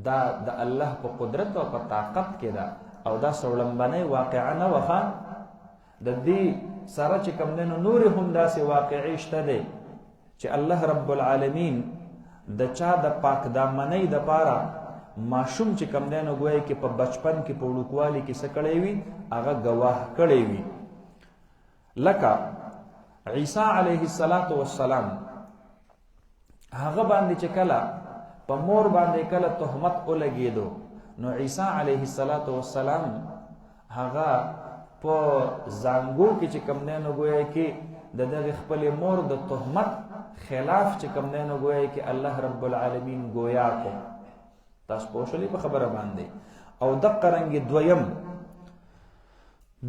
دا د الله په قدرت او په طاقت کې ده او دا سوړمبنۍ واقعه نه وه د دې سره چې کوم دی نو نورې هم داسې واقعې شته دی چې الله رب العالمین د چا د پاک دامنۍ دپاره ماشوم چې کوم دی نو ګویا کې په بچپن کې په وړوکوالي کې څه کړی وي هغه ګواه کړی وي لکه عیسی علیه السلام هغه باندې چې کله په مور باندې کله تهمت ولګېدو نو عیسی علیه السلام هغه په زانګو کې چې کوم دی نو ګویا کې د دغه خپل مور د تهمت خلاف چې کوم دی نو گویا کې الله رب العالمین گویا کو. تاسو پوه شولې په خبره باندې. او دقه رنګ دویم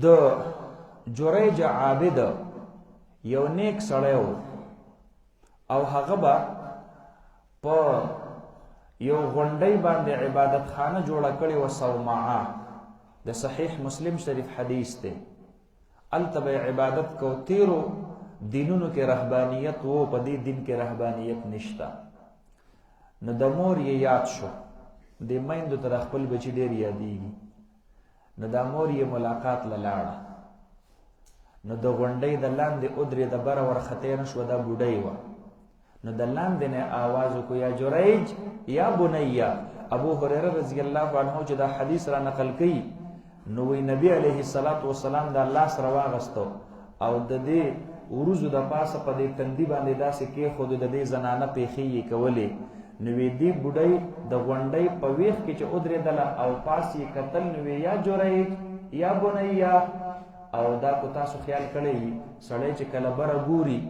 د جریج عابد یو نیک سړی و او هغه به په یو غونډۍ باندې عبادت خانه جوړه کړې وه صومعه. د صحیح مسلم شریف حدیث دی. هلته به عبادت کو. تیرو دینونو کې رهبانیت و، په دې دین کې رهبانیت نشته. نو د مور یې یاد شو. د میندو ته خپل بچي ډېر یادېږي. نو د مور یې ملاقات له لاړه. نو د غونډۍ د لاندې ودرېده، بره ورختې نه شوه، دا بوډۍ وه. نو د لاندې نه آواز وکړو یا جریج یا بنیه. ابو هریره رضی الله عنه چې دا حدیث را نقل کوي نو وی نبی علیه الصلاۃ والسلام دا الله سره واغستو او د دې وروزو د پاسه په دې تندي باندې داسې کېښود، د دې زنانه پیښې یې کولې. نو وی دې بوډۍ د غونډۍ په ویښ کې چې ودرېدله او پاس یې کتل، نو وی یا جریج یا بنیه. او دا کو تاسو خیال کړی سړی چې کله بره ګوري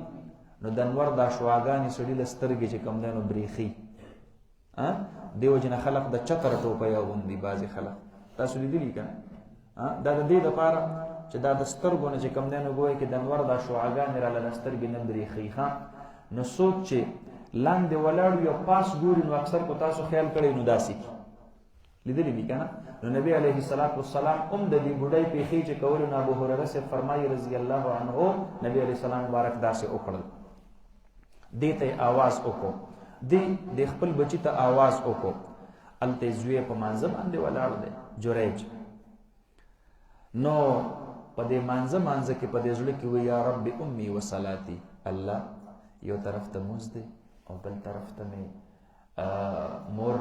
نو د انور دا شواګانې سړي له سترګې چې کوم دی نو بریښي. دې وجې نه خلق د چتر ټوپۍ اغوندي. بعضې خلق تاسو لیدلي که نه، دا د دې دپاره چې دا د سترګو نه چې کوم دی نو ګویا کې د انور دا شعاګانې راله له سترګې نه بریښي. نو څوک چې لاندې ولاړ وي او پاس ګوري نو اکثر کو تاسو خیال کړی نو داسې کي. لیدلي دي که نه؟ نو نبی علیه الصلاۃ والسلام هم د دې بوډۍ پیښې چې کولو نو ابو هریره صاحب فرمایي رضی الله عنه نبی علیه السلام مبارک داسې وکړل. دې ته یې آواز وکړو، د خپل بچي ته آواز وکړو. هلته یې زوی په مانځه باندې ولاړ دی جریج. نو په دې مانځه کې په دې زړه کې وایي یا رب امي و صلاتي. الله یو طرف ته مونځ دی او بل طرف ته مې مور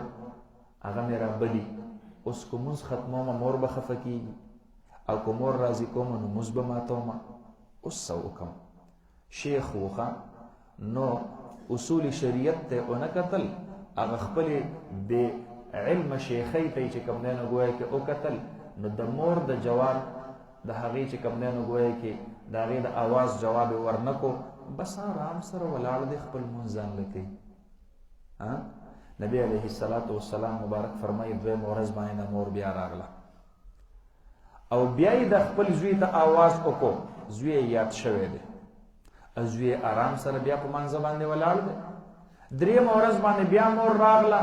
هغه مې رابلي. اوس که مونځ ختمومه مور به خفه کېږي او که مور راضي کومه نو مونځ به ماتومه. اوس څه وکړم؟ شیخ وخه نو اصول شریعت ته ونه کتل، هغه خپلې بې علم شیخۍ ته یې چې کوم دی نو ګویا کې وکتل. نو د مور د جواب د هغې چې کوم دی نو ګویا کې د هغې د آواز جواب یې ورنه کو. بس آرام سره ولاړ دی خپل مونځ ځان له کوي. نبی علیه الصلاۃ والسلام مبارک فرمایي دویمه ورځ باندې د مور بیا راغله او بیا یې د خپل زوی ته آواز وکړو. زوی یې یاد شوی دی. زوی آرام سره بیا په مانځه باندې ولاړ دی. درېیمه ورځ باندې بیا مور راغله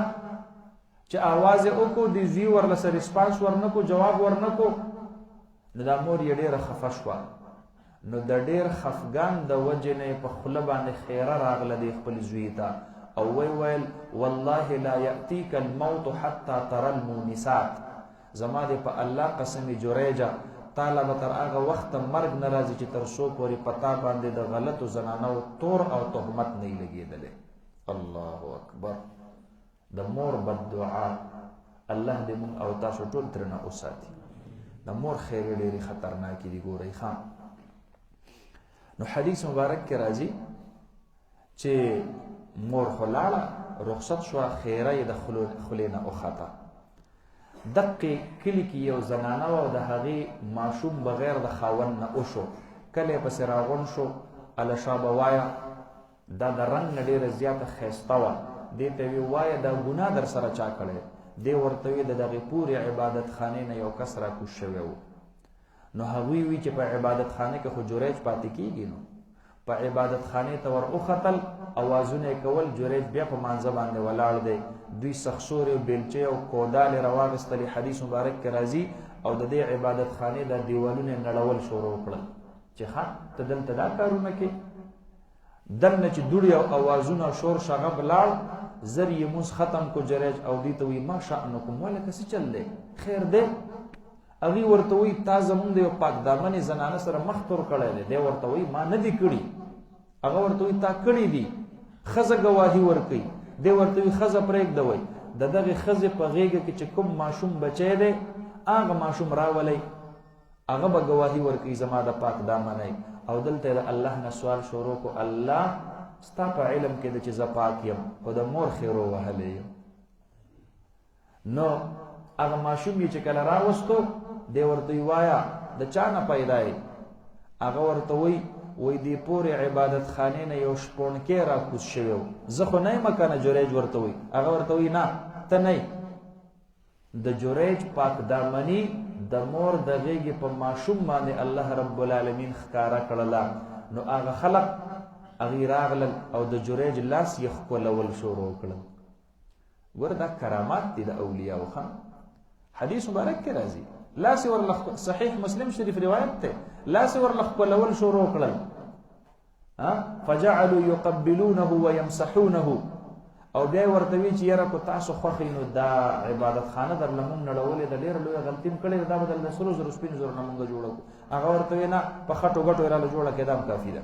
چې آواز یې وکړو، د زوی ورلسه ریسپانس ورنکو، جواب ورنکو. نو دا مور یې ډېره خفه شوه. نو د ډېر خفګان د وجې نه په خوله باندې خیره راغله دی خپل زوی ته او ویل والله لا یأتیک الموت حتی ترى المونسات. زما دې په الله قسم جریجه تعالی به تر هغه وخته مرګ نه راځي چې تر څو پورې پتا باندې د غلطو زنانو تور او تهمت نه یې لګېدلی. الله اکبر. د مور بددعا الله دې مونږ او تاسو ټول ترېنه وساتي. د مور خیرې ډېرې خطرناکې دي. ګورئ ښه نو حدیث مبارک کې راځي چې مور خو لاړه رخصت شوه، خیره یې د خولې نه وخته. دقې کلي کې یو زنانه وه او د هغې ماشوم بغیر د خاوند نه وشو. کله یې پسې راغونډ شو، الشا به وایه دا د رنګ نه ډېره زیاته ښایسته وه. دې ته وی وایه دا ګناه در سره چا کړی؟ دې ورته وی د دغې پورې عبادت خانې نه یو کس راکوز شوی و. نو هغوی وی چې په عبادت خانه کې خو جریج پاتې کېږي. نو په عبادت خانې ته ور وختل، اوازونه یې کول. جریج بیا په مانځه باندې ولاړ دی. دوی سخسورې او بیلچې او کودالې راواغېستلې. حدیث مبارک کې راځي او د دې عبادت خانې دا دیوالونه یې نړول شروع کړل چې ښه ته دلته دا کارونه کوې. دننه چې دوړې او اوازونه شور شغب لاړ، زر یې مونځ ختم کو جریج او دې ته وایي ما شأنکم، ولکه څه چل دی، خیر دی؟ هغې ورته وایي تا زمونږ د یو پاک دامنې زنانه سره مخ تور کړی دی. دی ورته وایي ما نه دي کړي. هغه ورته وایي تا کړي دي. ښځه ګواهي ورکوي. دی ورته وایي ښځه پرېږدوئ، د دغې ښځې په غېږه کې چې کوم ماشوم بچی دی هغه ماشوم راولئ، هغه به ګواهي ورکوي زما د پاک دامنۍ. او دلته د الله نه سوال شروع کو، الله ستا په علم کې ده چې زه پاک یم، خو د مور خیرو وهلی یم. نو هغه ماشوم یې چې کله راوستو، دی ورته وایه د چا نه پیدا یې؟ هغه ورته وایي وای دی پورې عبادت خانې نه یو شپونکی را کوز شوی و. زه خو نه یم کنه جریج ورته وایي. هغه ورته وایي نه ته نه یې. د جریج پاک دامني د مور د غېږې په ماشوم باندې الله رب العالمین ښکاره کړله. نو هغه خلق هغې راغلل او د جریج لاس یې ښکلول شروع کړل. ګوره دا کرامات دي د اولیاو. ښه حدیث مبارک کې راځي لاس ورله صحیح مسلم شریف روایت ته لاس ورله ښکلول شروع کړل. فجعلوا يقبلونه ويمسحونه او بیا ورته وی چې یاره کو تاسو خوښئ نو دا عبادت خانه در لمون نړولې د ډېره لویه غلطي م کړې دا به د سرو زرو سپینو زرو نه مونږ جوړه کړو. هغه ورته وی نه په خټو ګټو یې راله جوړه کړې دا هم کافي ده.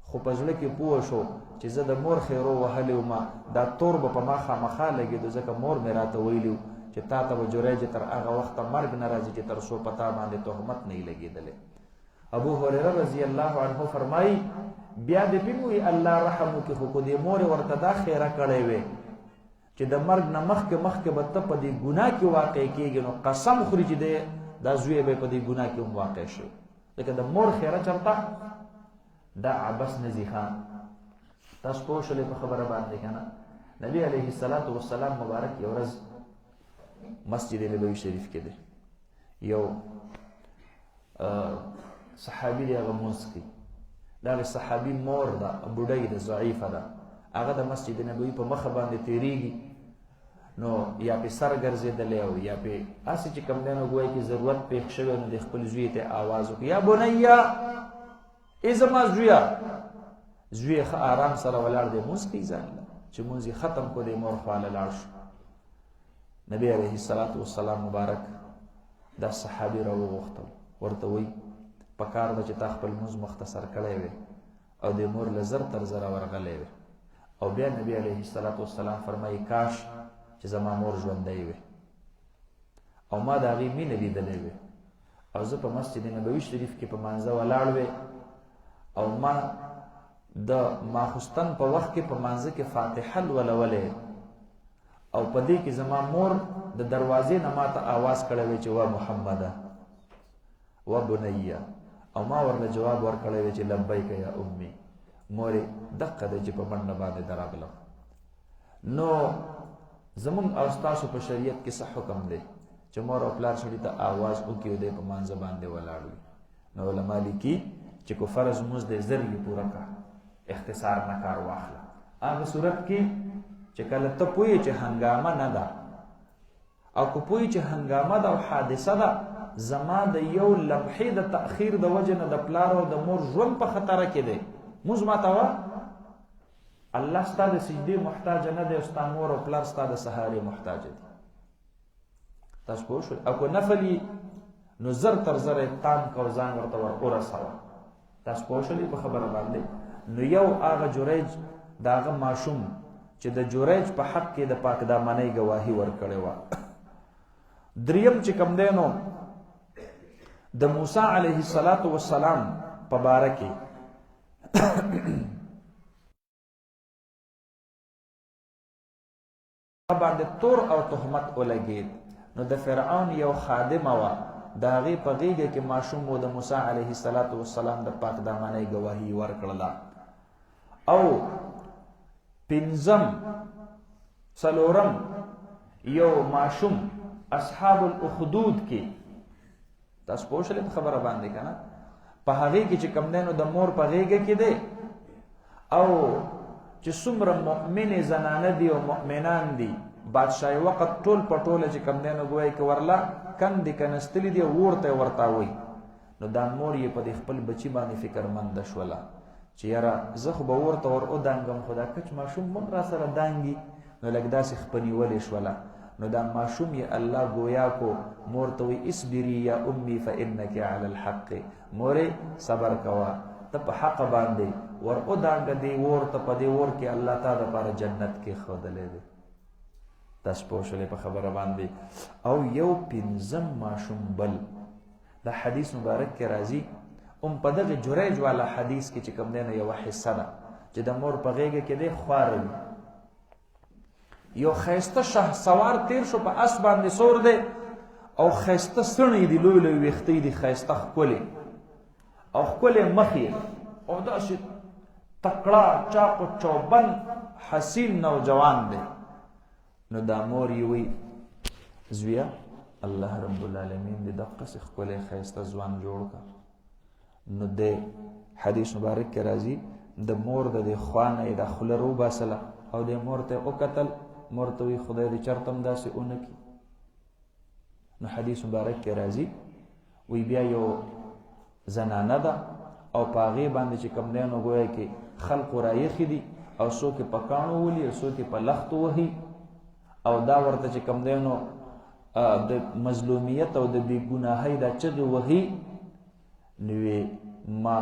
خو په زړه کې پوه شو چې زه د مور خیرو وهلی وم دا تور به په ما خامخا لګېدو ځکه مور مې راته ویلي چې تا ته به جریج تر هغه وخته مرګ نه راځي چې تر څو په تا باندې تهمت نه وي لګېدلی. ابو هريره رضی الله عنه فرمایي بیا دې پینوي الله رحم وکړي خو کو دې مور ورته دا خیره کړی وی چې د مرګ نه مخکې به ته په دې ګناه کې واقع کېږي نو قسم خوري چې دا زوی به په دې ګناه کې هم واقع شي. ځکه د مور خیره چرته دا عبس نه ځي. ښه تاسو پوه شولې په خبره باندې که نه. نبي علیه الصلاة والسلام مبارک یو ورځ مسجد نبوي شریف کې دی یو صحابي دی هغه لمونځ کوي. دغه صحابي مور ده بوډۍ ده ضعیفه ده هغه د مسجد نبوي په مخه باندې تېرېږي نو یا پې سر ګرځېدلی او یا پې هسې چې کوم دی نو ګوایي کې ضرورت پېښ شوی نو د خپل زوی ته آواز وکړي یا بنیه ای زما زویه. زوی ښه آرام سره ولاړ دی لمونځ کوي ځان له چې لمونځ یې ختم کړو دی مور خواله لاړ شو. نبی علیه الصلاة والسلام مبارک دا صحابي راوغوښتل ورته وایي په کار ده چې تا خپل لمونځ مختصر کړی وی او د مور له زر تر زره ورغلی وی. او بیا نبی علیه الصلاة والسلام فرمایي کاش چې زما مور ژوندی وی او ما د هغې مینه لیدلی وی او زه په مسجد نبوي شریف کې په مانځه ولاړ وی او ما د ماخوستن په وخت کې په مانځه کې فاتحه لولولې او په دې کې زما مور د دروازې نه ما ته آواز کړی وی چې وا محمده و بنیه او ما ورله جواب ورکړی وی چې لبیک یا امي. مورې دقه دی چې په منډه باندې درغلم. نو زمونږ او ستاسو په شریعت کې څه حکم دی چې مور او پلار سړي ته آواز وکړي او دی په مانځه باندې ولاړ وي. نو علما لیکي چې کو فرض لمونځ دی زر یې پوره کړه اختصار نه کار واخله. هغه صورت کې چې کله ته پوهې چې هنګامه نه ده او که پوهې چې هنګامه ده او حادثه ده زما د یو لمحې د تأخیر د وجه نه د پلار او د مور ژوند په خطره کې دی لمونځ ماته وه. الله ستا د سجدې محتاج نه دی او ستا مور او پلار ستا د سهارې محتاج دي. تاسو پوه شول. او که نفل یي نو زر تر زره تام کو ځان ورته ور ورسوه. تاسو پوه شولې په خبره باندې. نو یو هغه جریج د هغه ماشوم چې د جریج په حق کې د پاک دامنۍ ګواهي ورکړې وه. دریم چې کوم دی نو د موسی علیه الصلاة والسلام په باره کې باندې تور او تهمت ولګېد نو د فرعون یو خادمه وه د هغې په غېږه کې ماشوم و د موسی علیه الصلاة والسلام د پاک دامنۍ ګواهي ورکړله. او پنځم څلورم یو ماشوم اصحاب الاخدود کې تاسو پوه شولې په خبره باندې که نه په هغې کې چې کوم دی نو د مور په غېږه کې دی او چې څومره مؤمنې زنانه دي او مؤمنان دي بادشاهي وقت ټول په ټوله چې کوم دی نو ګوایي کې ورله کندې کنستلي دي اور ته یې ورتاوئ. نو دا مور یې په دې خپل بچي باندې فکرمنده شوله چې یاره زه خو به اور ته ور ودانګم خو دا کچ ماشوم هم را سره دانګي نو لږ داسې خپنیولې شوله. نو دا ماشوم یې الله گویا کو مور ته وی اصبري یا امي فانك على الحق. مورې صبر کوه ته په حق باندې ور ودانګه دی اور ته په دې اور کې الله تعالی لپاره جنت کې ښودلی دی. تاسو پوه شولې په خبره باندې. او یو پنځم ماشوم بل د حدیث مبارک کې راځي په دغه جریج والا حدیث کې چې کوم دی نو یوه حصه ده چې د مور په غېږه کې دی خواره وي. یو ښایسته شه سوار تیر شو په اس باندې سور دی او ښایسته سڼې دي لوی لوی ویښتې دي ښایسته ښکلې او ښکلې مخ یې او داسې تکړه چاق و چوبند حسین نوجوان دی. نو دا مور یې وی زویه الله رب العالمین دې دقسې ښکلی ښایسته ځوان جوړ کا. نو د حدیث مبارک کې راځي د مور د دې خوا نه یې دا خوله روباسله او د مور ته وکتل، مور ته وی خدای دې چېرته هم داسې ونه کړي. نو حدیث مبارک کې راځي وی بیا یو زنانه ده او په هغې باندې چې کوم دی نو ګویا کې خلقو رایخي دي او څوک یې په کاڼو ولي او څوک یې په لختو وهي او دا ورته چې کوم دی نو د مظلومیت او د بېګناهۍ دا چغې وهي. نو ما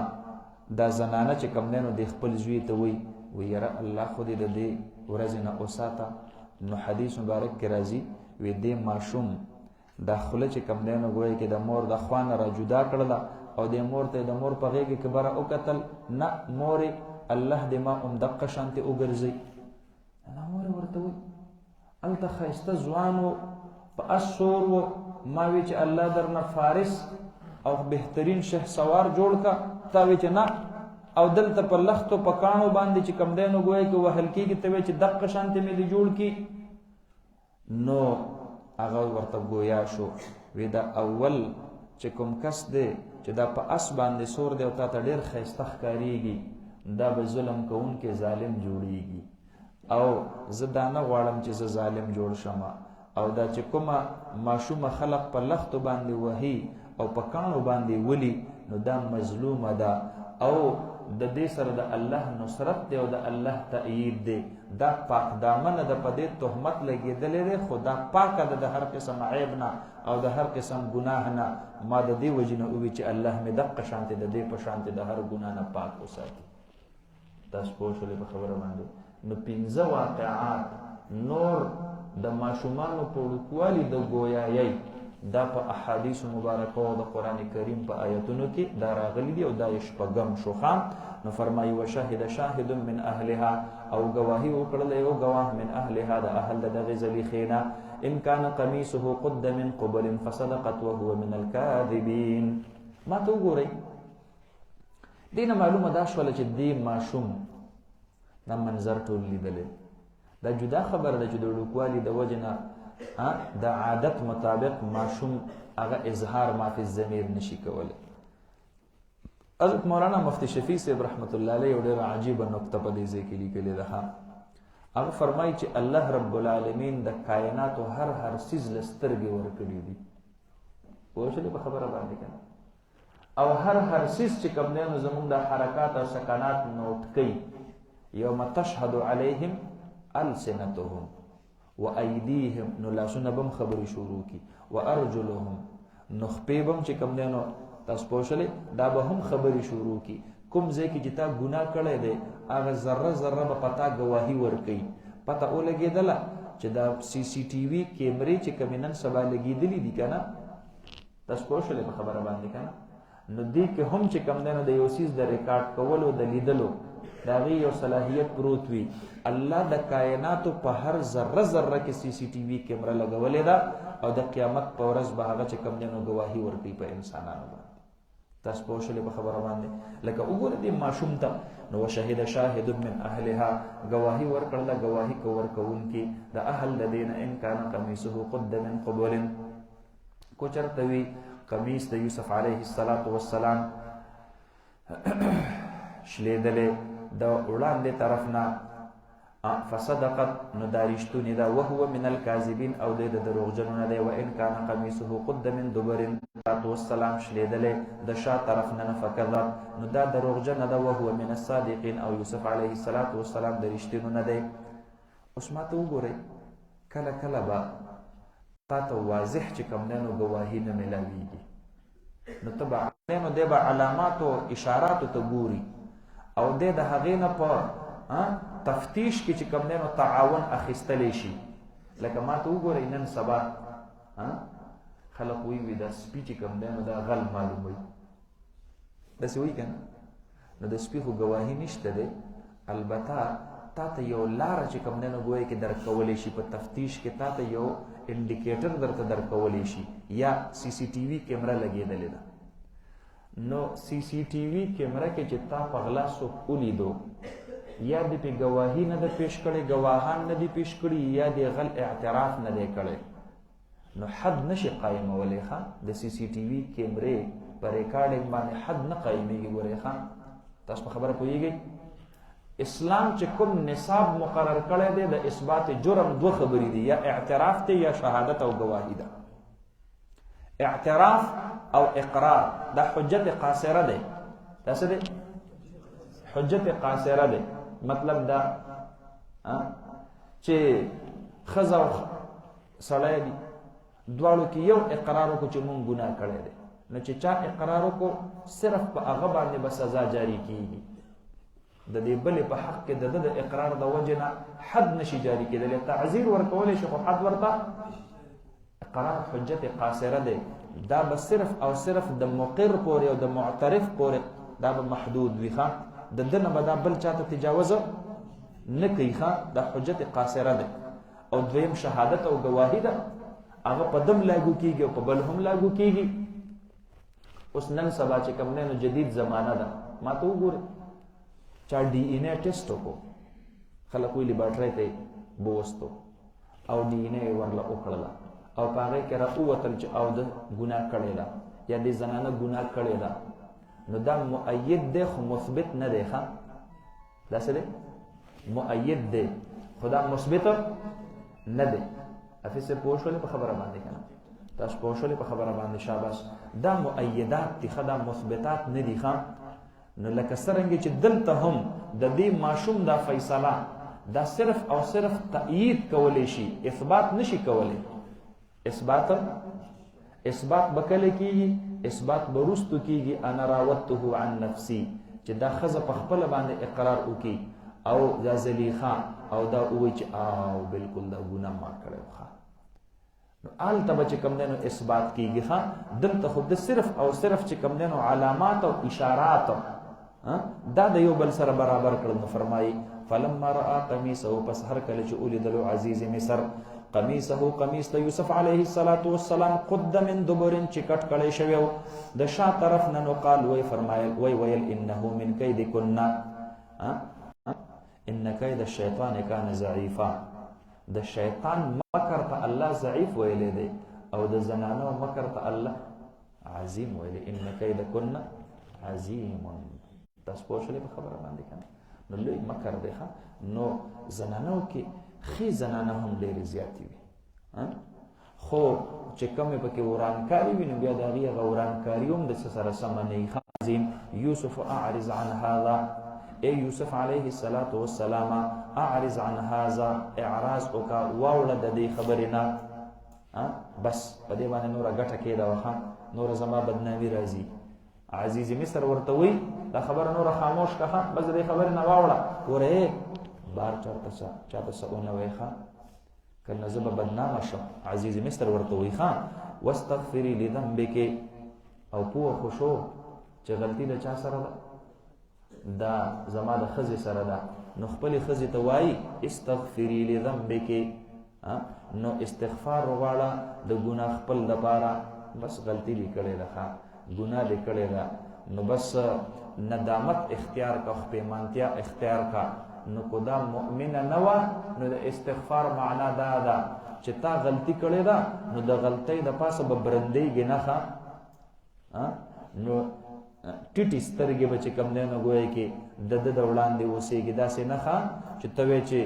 دا زنانه چې کوم دی نو د خپل زوی ته وی یاره الله خو دې د دې ورځې نه وساته. نو حدیث مبارک کې راځي وی دې ماشوم دا خوله چې کوم دی نو ګویا کې د مور د خوا نه را جدا کړله او د مور ته د مور په غېږ کې بره وکتل، نه مورې الله دې ما همدقه شانتې وګرځوي. نه مورې ورته وایي هلته ښایسته ځوان و په اس سور و، ما وی چې الله درنه فارس او بهترین شه سوار جوړ کا، تا وی چې نه، او دلته په لختو په کاڼو باندې چې کوم دی نو ګویا کې وهل کېږي، ته وایې چې دقه شانتې مې دې جوړ کړي. نو هغه ورته ګویا شو وی دا اول چې کوم کس دی چې دا په اس باندې سور دی او تا ته ډېر ښایسته ښکارېږي، دا به ظلم کوونکی ظالم جوړېږي او زه دا نه غواړم چې زه ظالم جوړ شم. او دا چې کومه ماشومه خلق په لختو باندې وهي او په کاڼو باندې ولي نو دا مظلومه ده او د دې سره د الله نصرت دی او د الله تأیید دی. دا پاک دامنه ده، په دې تهمت لګېدلی دی، خو دا پاکه ده د هر قسم عیب نه او د هر قسم ګناه نه. ما د دې وجې نه ووي چې الله مې دقه شانتې د دې په شانتې د هر ګناه نه پاک وساتي. تاسو پوه شولې په خبره باندې؟ نو 15 واقعات نور د ماشومانو په وړوکوالي د ګویایۍ دا په احادیث مبارکه او د قرآن کریم په آیتونو کې دا راغلي دي او دا یې شپږم شو. نو فرمایي وشهد شاهد من اهلها او گواهی وکړله یو ګواه من اهلها د اهل د دغې زلیخې نه ان کان قمیصه قد من قبل فصدقت وهو من الكاذبین. ما ته وګورئ دې نه معلومه دا شوله چې دې ماشوم دا منظر ټول لیدلی، دا جدا خبره ده چې د وړوکوالي د وجې نه د عادت مطابق ماشوم هغه اظهار ما فی الضمیر نشي کولی. حضرت مولانا مفتی شفیع صاحب رحمت الله علیه یو ډېره عجیبه نکته په دې ځای کې لیکلې ده. هغه فرمایي چې الله رب العالمین د کائناتو هر څیز له سترګې ورکړي دي. پوه شولې په خبره باندې که نه؟ او هر څیز چې کوم دی نو زمونږ د حرکات او سکنات نوټ کوي. یوم تشهد علیهم السنتهم وایدیهم، نو لاسونه به هم خبرې شروع کړي، وارجلهم، نو خپې به هم چې کوم دی نو تاسو پوه شولې دا به هم خبرې شروع کړي. کوم ځای کې چې تا ګناه کړی دی هغه ذره به په تا ګواهي ورکوي. پته ولګېدله چې دا CCTV کیمرې چې کومې نن سبا لګېدلي دي که نه، تاسو پوه شولې په خبره باندې که نه؟ نو دې کې هم چې کوم دی نو د یو څیز د ریکارډ کولو د لیدلو د هغې یو صلاحیت پروت وي. الله د کائناتو په هر ذره کې CCTV کیمره لګولې ده او د قیامت په ورځ به هغه چې کوم دی نو ګواهي ورکوي په انسانانو باندې. تاسو پوه شولې په خبره باندې؟ لکه وګوره دې ماشوم ته نو وشهد شاهد من اهلها، ګواهي ورکړله ګواهي ورکوونکي د اهل د دې نه ان کان قمیصه قد من قبل، کو چېرته وي قمیص د یوسف علیه السلام شلیدلې د وړاندې طرف نه، فصدقت، نو دا رښتونې ده، وهو من الکاذبین، او دی د دروغجنو نه دی. وان کان قمیصه قد من دبر، والسلام شلیدلې د شا طرف نه، فکذب، نو دا دروغجن ده. وهو من الصادقین، او یوسف علیه السلام د رښتینو نه دی. اوس ما ته وګورئ کله کله به تا ته واضح چې کوم دی نو ګواهي نه میلاویږي، نو ته به نو دی به علاماتو اشاراتو ته ګوري او دی د هغې نه په تفتیش کې چې کوم دی نو تعاون اخیستلی شي. لکه ما ته وګورئ نن سبا خلق وی دا سپي چې کوم دی نو دا غل معلوموي، داسې وایي که نه؟ نو د سپي خو ګواهي نشته دی، البته تا ته یو لاره چې کوم دی نو ګویا کې درکولی شي په تفتیش کې، تا ته یو انډیکیټر درته درکولی شي یا CCTV کیمره لګېدلې ده. نو سی سی ټي وي کیمره کې چې تا په غلا څوک ولیدو یا دې په ګواهي نه ده پیش کړې ګواهان نه دي پیش کړي یا دې غل اعتراف نه دی کړی نو حد نشي قایمولی ښه د سی سی ټي وي کیمرې په ریکارډینګ باندې حد نه قایمېږي ګورئ ښه تاسو په خبره پوهېږئ اسلام چې کوم نصاب مقرر کړی دی د اثبات جرم دوه خبرې دي یا اعتراف دی یا شهادت او گواهی ده اعتراف او اقرار دا حجت قاصره دی دا څه دی حجت قاصره دی مطلب دا چې ښځه او سړی دي دواړو کې یو اقرار وکړو چې مونږ ګناه کړی دی نو چې چا اقرار وکړو صرف په هغه باندې به سزا جاری کیږي د دې بلې په حق کې د اقرار د وجې نه حد نشي جاری کېدلی تعزیر ورکولی شي خو حد ورته اقرار حجت قاصره دی دا به صرف او صرف د مقر پورې او د معترف پورې دا به محدود وي ښه د ده نه به دا بل چاته تجاوز نه کوي ښه دا حجت قاصره دی او دویم شهادت او گواهی ده هغه په دم لاګو کېږي او په بل هم لاګو کېږي اوس نن سبا چې کوم دی نو جدید زمانه ده ما ته وګورئ چا ډي ان اے ټیسټ وکړو خلک ویلي باټرۍ ته یې بوستو او ډي ان اے ورله وکړله او په هغې کې راووتل چې او ده ګناه کړې ده یا دې زنانه ګناه کړې ده نو دا مؤید دی خو مثبت نه دی ښه دا څه دی مؤید دی خو دا مثبت نه دی حافظ صاحب پوه شولې په خبره باندې که نه تاسو پوه شولې په خبره باندې شاباس دا مؤیدات دي ښه دا مثبتات نه دي ښه نو لکه څرنګه چې دلته هم د دې ماشوم دا فیصله دا صرف او صرف تأیید کولی شي اثبات نشي کولی اثبات به کله کېږي اثبات به وروستو کېږي انا راودته عن نفسي چې دا ښځه په خپله باندې اقرار وکړي او دا زلیخا او دا ووایي چې او بلکل دا ګناه ما کړی و نو هلته به چې کوم دی نو اثبات کېږي ښه دلته خو د صرف او صرف چې کوم دی نو علامات او اشارات دا د یو بل سره برابر کړل نو فرمایي فلما رأى قمیصه پس هر کله چې ولیدلو عزیز مصر قمیصه قمیص د یوسف علیه السلام قد من دبر چې کټ کړی شوی و د شا طرف نه نو قال وی فرمایل ویل انه من کیدکن ان کید الشیطان کان ضعیفا د شیطان مکر ته الله ضعیف ویلی دی او د زنانو مکر ته الله عظیم ویلی ان کیدکن عظیم تاسو پوه شولې په خبره باندې که نو لوی مکر دی نو زنانو کې ښې زنانه هم ډېرې زیاتې وي خو چې کومې پکې ورانکاري وي نو بیا د هغې هغه ورانکاري هم د څه سره سمه نه وي عظیم یوسف اعرض عن هذا اے یوسف علیه السلام اعرض عن هذا اعراض وکړه واوړه د دې خبرې نه بس په دې باندې نوره ګټه کېده وه نوره زما بدنامي راځي عزیز مصر ورته وی دا خبره نوره خاموش کړه بس د دې خبرې نه واوړه ګوره بار چاته څه ونه وایي ښه که نه زه به بدنامه شم عزیز مصر ورته وی ښه واستغفري لذنبک او پوه خو شو چې غلطي د چا سره ده دا زما د ښځې سره ده نو خپلې ښځې ته وایي استغفري لذنبک نو استغفار وغواړه د ګناه خپل دپاره بس غلطي دې کړې ده ښه ګناه دې کړې ده نو بس ندامت اختیار کا خپېمانتیا اختیار کا نو کو دا مؤمنه نه وه نو د استغفار معنا دا ده چې تا غلطي کړې ده نو د غلطۍ د پاسه به برندېږي نه ښه نو ټیټې سترګې به چې کوم دی نو ګویا کې د ده د وړاندې اوسېږي داسې نه ښه چې ته وایې چې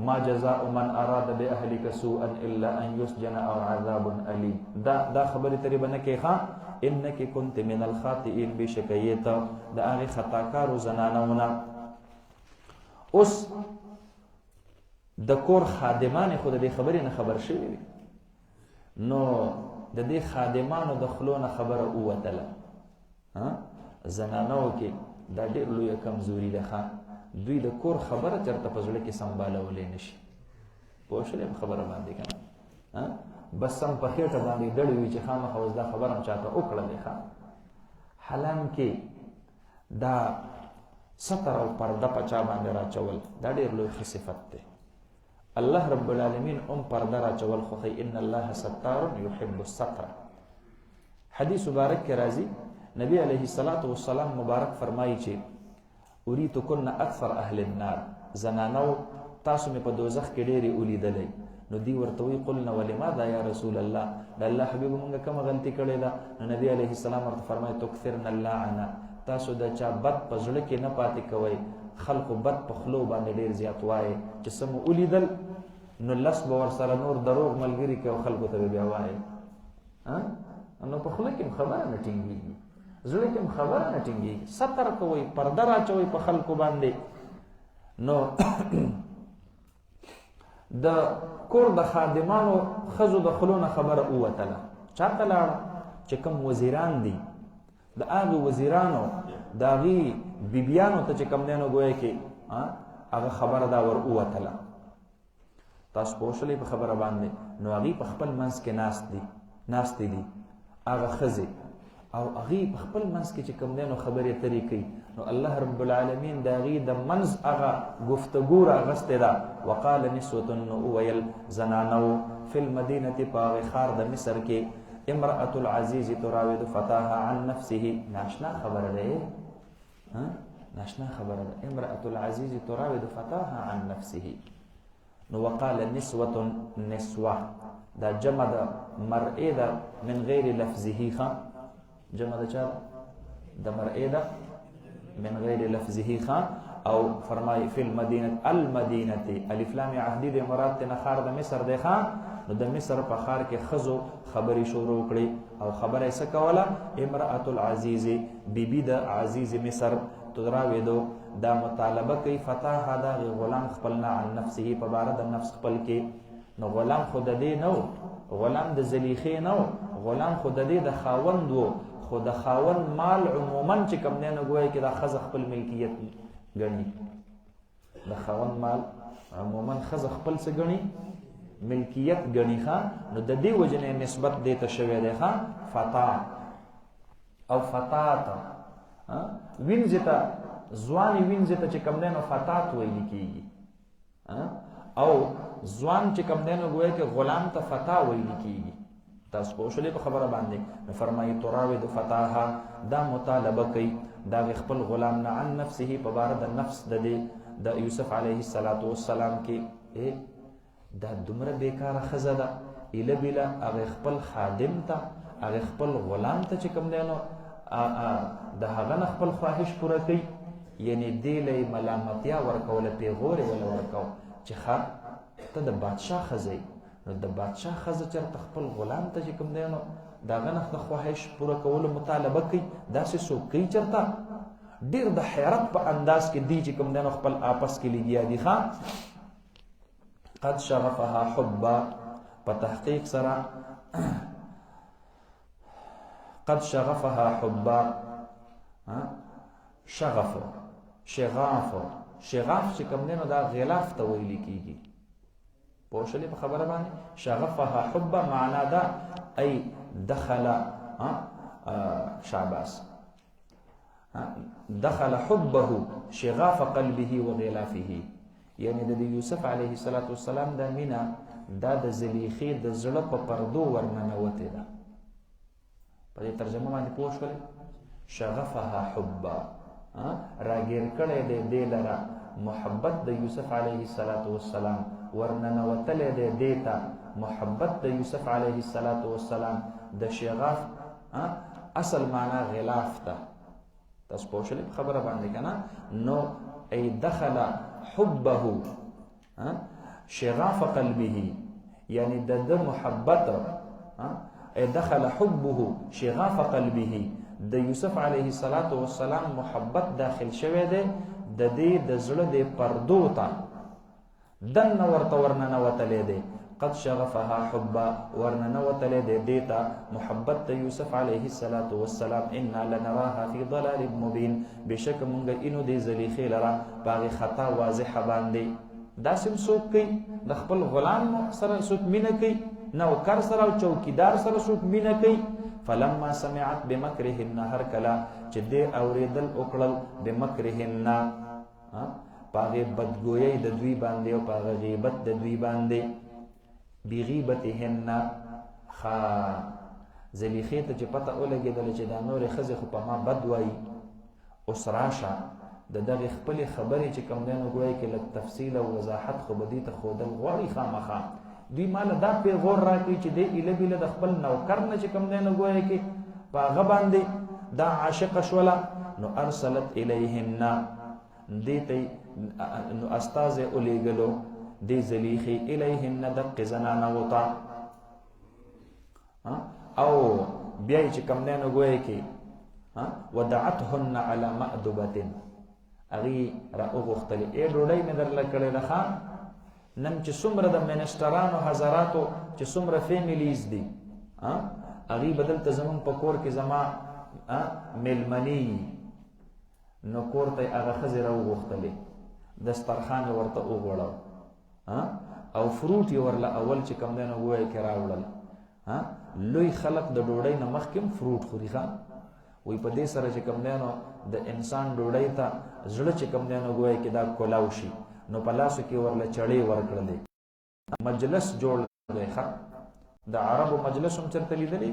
ما جزاء من اراد باهلک سوءا الا ان يسجن او عذاب الیم دا خبرې ترې به نه کې ښه انک کنت من الخاطئین بېشکه یې ته د هغې خطاکارو زنانو نه اوس د کور خادمانې خو د دې خبرې نه خبر شوي وي نو د دې خادمانو د خلو نه خبره ووتله زنانو کې دا ډېر لویه کمزوري ده ښه دوی د کور خبره چېرته په زړه کې سنبالولی نه شي پوه شولې په خبره باندې که نه بس سم په خېټه باندې ډړې وي چې خامخا اوس دا خبره هم چاته وکړلې ښه حالانکې دا ستر او پرده په چا باندې راچول دا ډېر لوی ښه صفت دی الله رب العالمین هم پرده راچول خوښوي ان الله ستار یحب الستر حدیث مبارک کې راځي نبی علیه السلام مبارک فرمایي چې اریتکن اکثر اهل النار، زنانو تاسو مې په دوزخ کې ډېرې ولیدلې. نو دی ورته وی قلنا ولماذا یا رسول الله، د الله حبیب مونږه کومه غلطي کړې ده؟ نو نبی علیه السلام ورته فرمایي تکثرن اللعنه، تاسو د چا بد په زړه کې نه پاتې کوئ، خلقو بد په خلو باندې ډېر زیات وایي چې څه مو ولیدل نو لس به ورسره نور دروغ ملګري کوي او خلکو ته به بیا وایي. نو په خوله کې خبره نه ټینګېږي، زړه کې خبره نه ټینګېږي. ستر کوئ، پرده راچوئ په خلکو باندې. نو د کور د خادمانو ښځو د خلو نه خبره ووتله. چاته لاړه؟ چې کوم وزیران دي، د هغې وزیرانو د هغې بیبیانو ته چې کوم دی نو ګویا کې هغه خبره دا ور ووتله. تاسو پوه شولئ په خبره باندې؟ نو هغې په خپل منځ کې ناستې دي هغه ښځې، او هغې په خپل منځ کې چې کوم دی نو خبرې اترې کوي. نو الله رب العالمین د هغې د منځ هغه گفتګو راغستې ده. وقال نسوة، نو وویل زنانو، فی المدینة په هغې ښار د مصر کې، امرأة العزیز تراود فتاها عن نفسه. ناشنا خبره ده، ناشنا خبره ده. امرأة العزیز تراود فتاها عن نفسه. نو وقال نسوة، نسوة دا جمع دا مرئي دا من غیر لفظه. جمع دا چا دا مرئي دا من غیر لفظه. او فرمای فی المدینة، المدینة الف لام عهدی دی مراد تینا خار دا مصر دی. نو د مصر په ښار کې ښځو خبرې شروع کړې، او خبره یې څه کوله؟ امرأة العزیز، بیبي د عزیز مصر، تراودو دا مطالبه کوي فتاها د هغې غلام خپلنا عن نفسه په باره د نفس خپل کې. نو غلام خو د دې نه و، غلام د زلیخې نه و، غلام خو د دې د خاوند و، خو د خاوند مال عموما چې کوم دی نو ګویا کې دا ښځه خپل ملکیت ګڼي. د خاوند مال عموما ښځه خپل څه ګڼي؟ ملکیت ګڼي. نو د دې وجې نه نسبت دې ته شوی دی فتا او فتات. وینځې ته، ځوانې وینځې ته چې کوم دی نو فتات ویل کېږي، او ځوان چې کوم دی نو ګویا کې غلام ته فتا ویل کېږي. تاسو پوه شولې په خبره باندې؟ نو فرمایي تراود فتاها، دا مطالبه کوي دا خپل غلام نه عن نفسه په باره د نفس د دې د یوسف علیه السلام کې. دا دومره بیکاره ښځه ده، ایله بیله هغې خپل خادم ته، هغې خپل غلام ته چې کوم دی نو د هغه نه خپل خواهش پوره کوي. یعنې دې له یې ملامتیا ورکوله، پیغورې وله ورکو چې ښه ته د بادشاه ښځه یې. نو د بادشاه ښځه چېرته خپل غلام ته چې کوم دی نو د هغه نه د خواهش پوره کولو مطالبه کوي؟ داسې څوک کوي چېرته؟ ډېر د حیرت په انداز کې دی چې کوم دی نو خپل آپس کې لګیا دي. قد شغفها حبا، په تحقیق سره قد شغفها حبا. شغف، شغاف چې کوم دی نو دا غلاف ته ویل کېږي. پوه شولې په خبره باندې؟ شغفها حبا معنا دا ای دخل شعباس، دخل حبه شغاف قلبه وغلافه. یعنی د یوسف علیه السلام د مینا دا د زلیخې د زړه په پردو ورننوتې ده. په دې ترجمه باندې پوه شولې؟ شغفها حبا، راګیر کړی دی دې لره محبت د یوسف علیه السلام، ورننوتلی دی دې ته محبت د یوسف علیه السلام. د شغاف اصل معنا غلاف ته. تاسو پوه شولې په خبره باندې که نه؟ نو ای دخل حبه شغاف قلبه، یعنی د محبت، دخل حبه شغاف قلبه، د یوسف علیه السلام محبت داخل شوی دی د دې د زړه د پردو ته، دننه ورته ورننوتلی دی. قد شغفها حبا، ورننوتلی دی دې ته محبت د یوسف علیه السلام. انا لنراها فی ضلال مبین، بېشکه مونږ اینو دې زلیخې لره په هغې خطا واضحه باندې. داسې هم څوک کوي د خپل غلام سره څوک مینه کوي، نوکر سره او چوکیدار سره څوک مینه کوي. فلما سمعت بمکرهن، هر کله چې دې اورېدل وکړل بمکرهن، په هغې بدګویۍ د دوی باندې او په هغه غیبت د دوی باندې، بغیبتهن، زلیخې ته چې پته ولګېدله چې دا نورې ښځې خو په ما بد وایي، اوس راشه د دغې خپلې خبرې چې کوم دی نو ګویا کې لږ تفصیل او وضاحت خو به دې ته ښودل غواړي خامخا. دوی ماله دا پیغور راکوي چې دی ایله بیله د خپل نوکر نه چې کوم دی نو ګویا کې په هغه باندې دا عاشقه شوله، نو ارسلت الیهن دې ته نو استازی ولیږلو دې زلیخې الیهن دقې زنانو ته، او بیا یې چې کوم دی نو ګویا کې ودعتهن علی مأدبة هغې را وغوښتلې ای ډوډۍ مې درله کړې ده ښه، نن چې څومره د منسټرانو حضراتو چې څومره فیملیز دي هغې به دلته زمونږ په کور کې زما میلمنې نو کور ته یې هغه ښځې را وغوښتلې، دسترخوان یې ورته وغوړو او فروټ یې ورله اول چې کوم دی نو ګویا کې راوړل. لوی خلق د ډوډۍ نه مخکې هم فروټ خوري ښه، وی په دې سره چې کوم دی نو د انسان ډوډۍ ته زړه چې کوم دی نو ګویا کې دا کولاو شي، نو په لاسو کې ورله چړې ورکړلې. مجلس جوړ دی ښه، د عربو مجلس هم چېرته لیدلی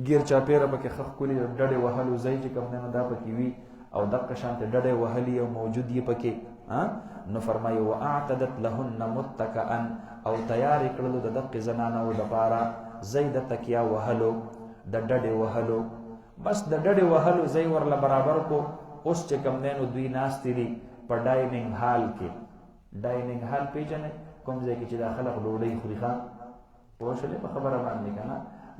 ګیر چاپېره پکې ښه ښکلي ډډې وهلو ځای چې کوم دی نو دا پکې وي او دقه شانتې ډډې وهلي او موجود یې پکې. نو فرمایي واعتدت لهن متکئا او تیار یې کړلو د دقې زنانو دپاره ځای د تکیا وهلو د ډډې وهلو، بس د ډډې وهلو ځای ورله برابر کو. اوس چې کوم دی نو دوی ناستې دي په ډایننګ هال کې. ډایننګ هال پیژنئ کوم ځای کې چې دا خلق ډوډۍ خوري ښه، پوه شولې په خبره باندې که نه؟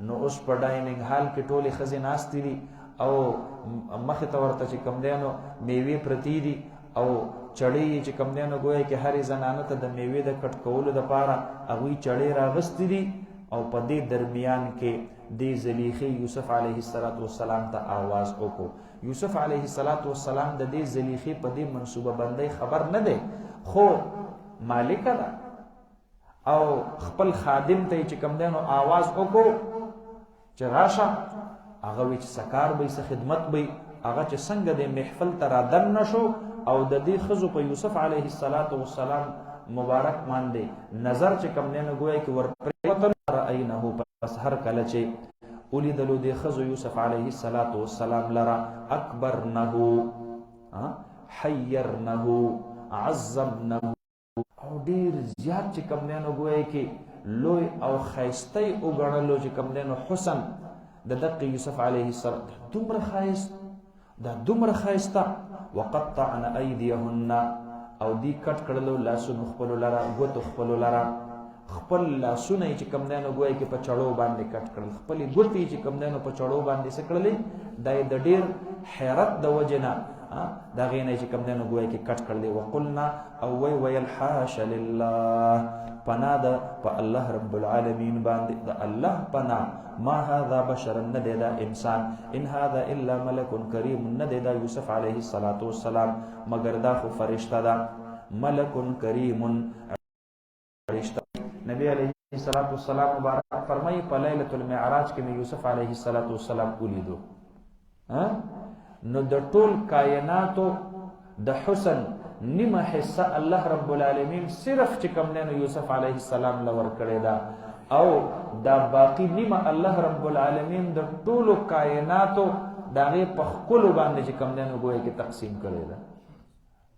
نو اوس په ډایننګ هال کې ټولې ښځې ناستې دي او مخې ته ورته چې کوم دی نو میوې پرتې دي او چړې یې چې کوم دی نو ګویا کې هرې زنانه ته د میوې د کټ کولو دپاره هغوی چړې راغستې دي او په دې درمیان کې دې زلیخې یوسف علیه السلام ته آواز وکړو. یوسف علیه السلام د دې زلیخې په دې منصوبه بندۍ خبر نه دی، خو مالکه ده او خپل خادم ته چې کوم دی نو آواز وکړو چې راشه. هغه وی چې سکار به څه خدمت به هغه چې څنګه د محفل ته را دننه شو او د دې ښځو په یوسف علیه السلام مبارک باندې نظر چې کوم دی نو ګویا کې ورپرېوتل، رأینه پس هر کله چې ولیدلو دې ښځو یوسف علیه السلام لره اکبرنه حیرنه عظمنه او ډېر زیات چې کوم دی نو ګویا کې لوی او ښایسته یې وګڼلو چې کوم دی نو حسن د دقې یوسف علیه السلام دومره ښایست دا دومره ښایسته. وقطعن ایدیهن او دی کټ کړلو لاسونو خپلو لره ګوتو خپلو لره، خپل لاسونه یې چې کوم دی نو ګویا کې په چړو باندې کټ کړل، خپلې ګوتې یې چې کوم دی نو په چړو باندې څه کړلې، دا یې د ډېر حیرت د وجې نه د هغې نه یې چې کوم دی نو ګویا کې کټ کړلې. وقلنا او وی ویل حاش لله پناه ده په الله رب العالمین باندې، د الله پناه، ما هذا بشر نه دی دا انسان، ان هذا الا ملک کریم نه دی دا یوسف علیه السلام مگر دا خو فرشته ده، ملک کریم فرشته. نبی علیه السلام مبارک فرمایي په لیلة المعراج کې مې یوسف علیه السلام ولیدو. نو د ټول کائناتو د حسن نیمه حصه الله رب العالمین صرف چې کوم دی نو یوسف علیه السلام لور کړې ده او دا باقی نیمه الله رب العالمین د ټولو کائناتو د هغې په ښکلو باندې چې کوم دی نو ګویا کې تقسیم کړې ده.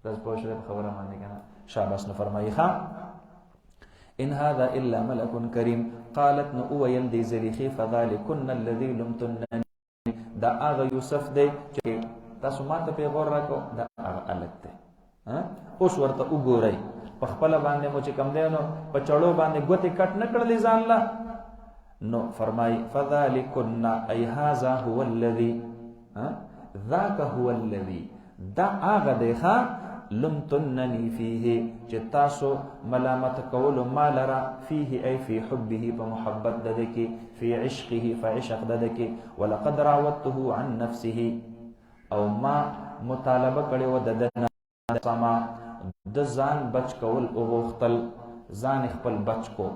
تاسو پوه شوئ په خبره باندې که نه؟ شاباس. نو فرمایي ښه ان هذا الا ملک کریم. قالت نو وویل دی زلیخې فذلکن الذي لمتنني دا هغه یوسف دی چې تاسو ماته پیغور راکړو، دا هغه هلک دی. اوس ورته وګورئ په خپله باندې مو چې کوم دی نو په چړو باندې ګوتې کټ نه کړلې ځان له. نو فرمایي فذلکن ای هذا هو الذي ذاک هو الذي دا هغه دی ښه لمتنني فيه چې تاسو ملامت کولو ما لره فيه ای فی حبه په محبت د ده کې، فی عشقه په عشق د ده کې، ولقد راودته عن نفسه او ما مطالبه کړې وه د ده نه سما د ځان بچ کول وغوښتل، ځان خپل بچ کو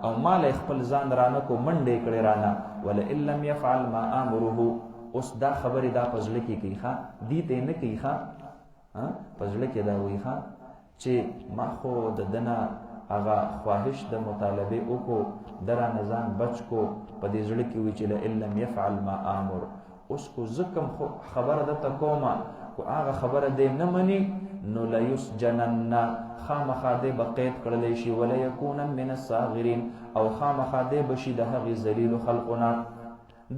او ما له خپل ځان رانه کو منډې کړې رانه. ولئن لم يفعل ما امره اوس دا خبرې دا په زړه کې کوي ښه، دې ته نه کوي ښه، په زړه کې دا وایي ښه چې ما خو د ده نه هغه خواهش د مطالبه وکړو درا نزان بچ کو په دې زړه کې وی چې ان لم يفعل ما امر اوس کو زکم خبره د تکوما کو هغه خبره دې نه مني نو لا يسجنن خامخاده بقید کړلې شي ولا يكون من الصاغرين او خامخاده بشي د هغه ذلیل خلقنا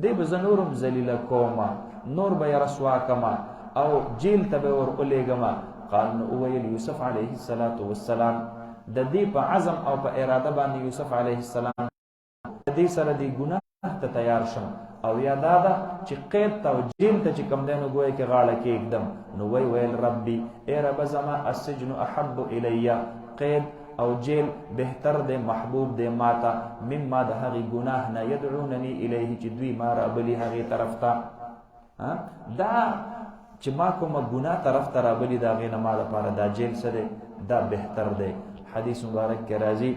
دې بزنورم ذلیل کوما نور به رسوا کما او جیل ته ور اولېګما قال نو ویل یوسف علیه السلام د دې په عزم او په اراده باندې یوسف علیه السلام د دې سره د ګناه ته تیار شم او یادا دا چې قید ته او جیل ته چې کم دینو ګویا کې غاړه کې एकदम نو ویل ربي ای رب زما السجن احب الی قید او جیل بهتر دے محبوب دے ماتا مما د هغه ګناه نه يدعونني الیه چې دوی ما را بلی هغه طرف ته دا چې ما کوم ګناه طرف ته را بلی دا غي نه ما لپاره دا جیل سره دا بهتر دی حدیث مبارک کې راځي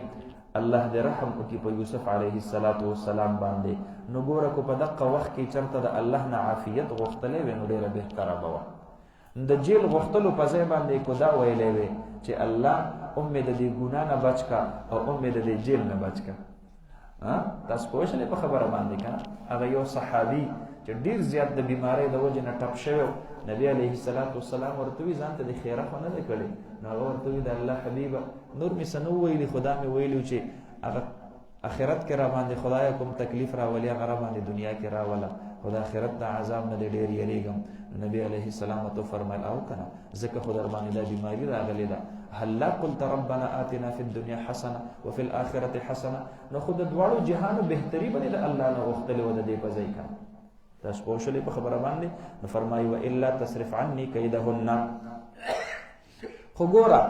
الله دې رحم وکي په یوسف علیه السلام باندې نو ګوره کو په دغه وخت کې چرته د الله نه عافیت غوښتلې و نو ډیره بهتره بوا د جیل غوښتلو په ځای باندې کو دا ویلې وي چې الله امید دې ګنا نه بچکا او امید دې جیل نه بچکا تاسو پوښتنه په خبره باندې کنه هغه یو صحابي چې ډیر زیات د بیماری د وجه نه ټپ شوی نبی علیه السلام ورته وی ځان ته د خیره خو نه کړي نو هغه ورته وی د الله حبیب نور می سنو ویلی خدا می ویلو چې هغه اخرت کې را باندې خدای کوم تکلیف را ولیا غره باندې دنیا کې را ولا خدا اخرت د عذاب نه ډیر یریګم نبی علیه السلام ته فرمایل او کنه ځکه خدای باندې د بیماری راغلی ده هل لا قلت ربنا آتنا في الدنيا حسنه وفي الاخره حسنه نو خود دواړو جهان بهتري باندې د الله نه وختلې و د دې په ځای کې تاسو پوښلې په خبره باندې نو فرمایي و الا تصرف عني كيدهن خو ګورا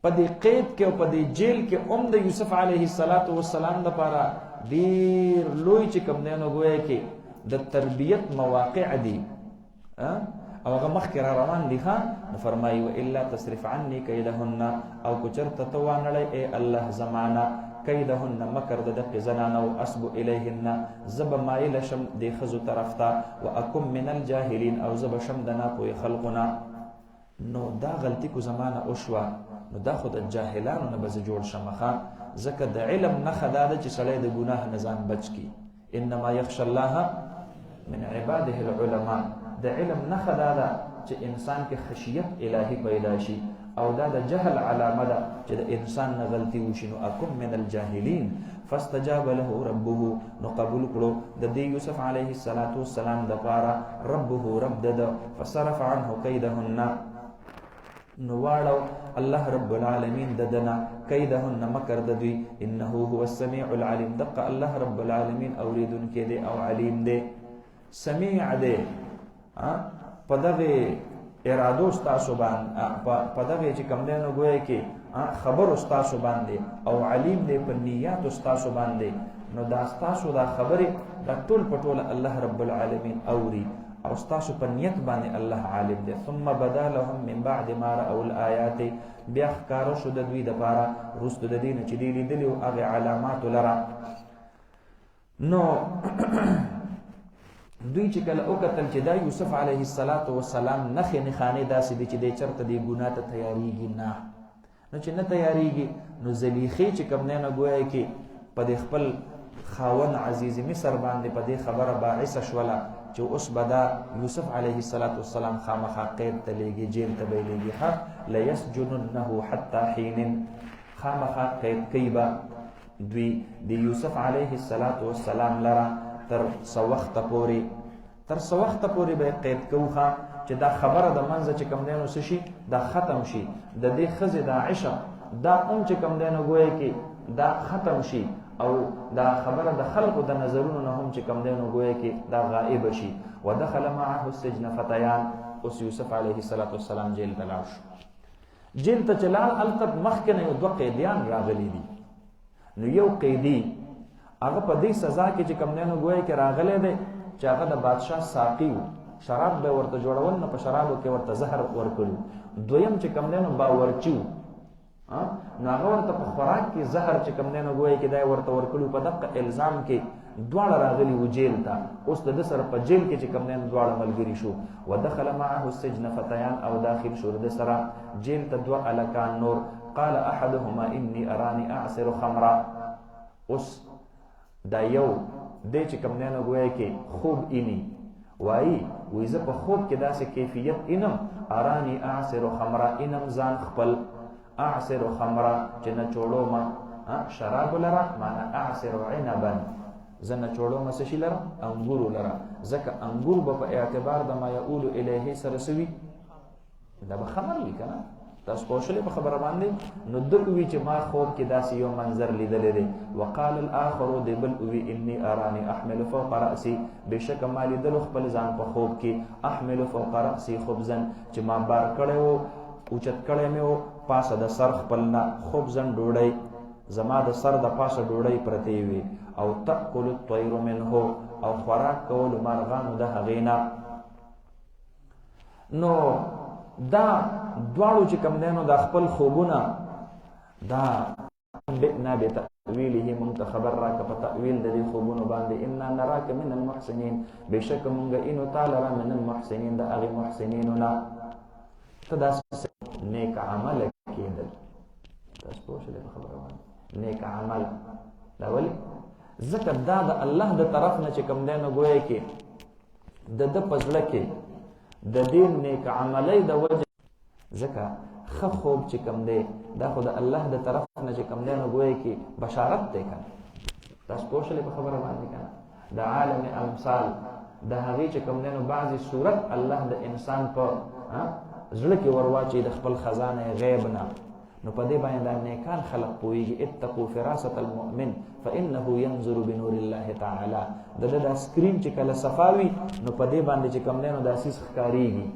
په دې قید کې او په دې جیل کې د یوسف علیه السلام لپاره ډیر لوی چې کوم نه غوي کې د تربیت مواقع دي او هغه مخکې را روان دي ښا نو فرمایي و الا تصرف عني كيدهن او کو چرته توانړی اے الله زمانہ كيدهن مکر د زنانه او اسب الیهن زب مایل شم د خزو طرفتا واکم من الجاهلین او زب شم دنا په خلقنا نو دا غلطی کو زمانه او شوا نو دا خود جاهلانو نه بز جوړ شمخه زکه د علم نه خداده چې سړی د ګناه نظام بچ کی انما يخشى الله من عباده العلماء د علم نه خداده چې انسان کې خشیت الهی پیدا شي او دا د جهل علامه ده چې د انسان نه غلطي وشي نو اکم من الجاهلین فاستجاب له ربه نو قبول کړو د دې یوسف علیه السلام د پاره ربه رب د فصرف عنه كيدهن نو واړو الله رب العالمین ددنا كيدهن مکر د دوی انه هو السميع العليم دق الله رب العالمین اوریدون کې دی او علیم دی سمیع دی په دغه ارادو تاسو باندې په دغه چې کوم دینو ګویا کې خبر تاسو باندې او علیم دی په نیات تاسو باندې نو دا تاسو دا خبره د ټول پټول الله رب العالمین اوري او تاسو په نیت باندې الله عالم دی ثم بدا لهم من بعد ما راوا الآيات بیا ښکارو شو د دوی د پاره رسد د دین چې دی لیدلی او هغه علامات لرا نو دوی چې کله وکتل چې دا یوسف علیه السلام نخې نخانه داسې دي چې د چرته دی ګناه ته تیاریږي نه نو چې نه تیاریږي نو زلیخې چې کوم نه ګویا کې په خپل خاون عزیز مصر باندې په دې خبره باعث شوله چې اوس بدا یوسف علیه السلام خامخا قید ته لېږي جیل ته به لېږي لا يسجننه حتى حين خامخا قید کیبا دوی د یوسف علیه السلام لرا تر سوخت پورې به قید کوخه چې دا خبره د منځ چې کم دینو شي دا ختم شي د دې خزه د عشق دا چې کم دینو ګویا کې دا ختم شي او دا خبره د خلقو د نظرونو نه هم چې کم دینو ګویا کې دا غائب شي ودخل معه السجن فتيان اوس یوسف علیه السلام جیل ته لاړ شو جیل ته چلال القد مخکنه یو دوه قیدیان راغلي دي نو یو قیدی هغه په دې سزا کې چې کوم نه ګویا کې راغله ده چې هغه د بادشاه ساقي شراب به ورته جوړول نه په شرابو کې ورته زهر ورکړو دویم چې کوم نه باورچو نو هغه ورته په خوراک کې زهر چې کوم نه ګویا کې دا ورته ورکړو په دغه الزام کې دواړه راغلي و جیل ته اوس د سر په جیل کې چې کوم نه دواړه ملګری شو ودخل معه السجن فتيان او داخل شو د سره جیل ته دوه الکان نور فقال احدهما اني اراني اعصر خمرا. اوس دا یو دی چې کوم نه غوي کې خوب اینی وای زه په خوب کې داسې کیفیت اینم ارانی اعصر خمرا اینم ځان خپل اعصر خمرا چې نه چوړو ما شراب لرا معنا اعصر عنبا زنه چوړو ما سشي لرا انګور لرا ځکه انګور په اعتبار د ما یقول الیه سره سوي دا به خمر لیکنه تاسو پوښلې په خبره باندې نو دوی چې ما خوب کې داسې یو منظر لیدلې دی. وقال الاخر دبل وی اني اراني احمل فوق راسي بشک ما لیدل خپل ځان په خوب کې احمل فوق راسي خبزن چې ما بار کړو او چت کړې مې او پاسه د سر خپلنا خبزن ډوډۍ زما د سر د پاسه ډوډۍ پرتی وي او تاكل الطير منه او خوراک کول مرغان د هغینا. نو دا دواړو چې کوم دینو د خپل خوبونه دا بنا به تاویله مونږ خبر راک په تاویل د دې خوبونو باندې ان نراک من المحسنین بشک مونږ انو تعالی را من المحسنین د هغه محسنیننا تدا نیک عمل کېدل. تاسو په شله خبره باندې نیک عمل دا ولي ذکر دا د الله د طرف نه چې کوم دینو ګویا کې د پزړه کې د دین نیک عملی د وجه ځکه ښه خوب چې کوم دی دا خو د الله د طرف نه چې کوم دی نو ګویا کې بشارت دی کنه. تاسو پوه شئ په خبره باندې کنه د عالم امثال د هغې چې کوم دی نو بعضې صورت الله د انسان په زړه کې ورواچي د خپل خزانه غیب نه نو په دې باندې دا نیکان خلق پوهېږي. اتقوا فراست المؤمن فانه ينظر بنور الله تعالی د دا سکرین چې کله صفاوي نو په دې باندې چې کوم دی نو دا سیس ښکارېږي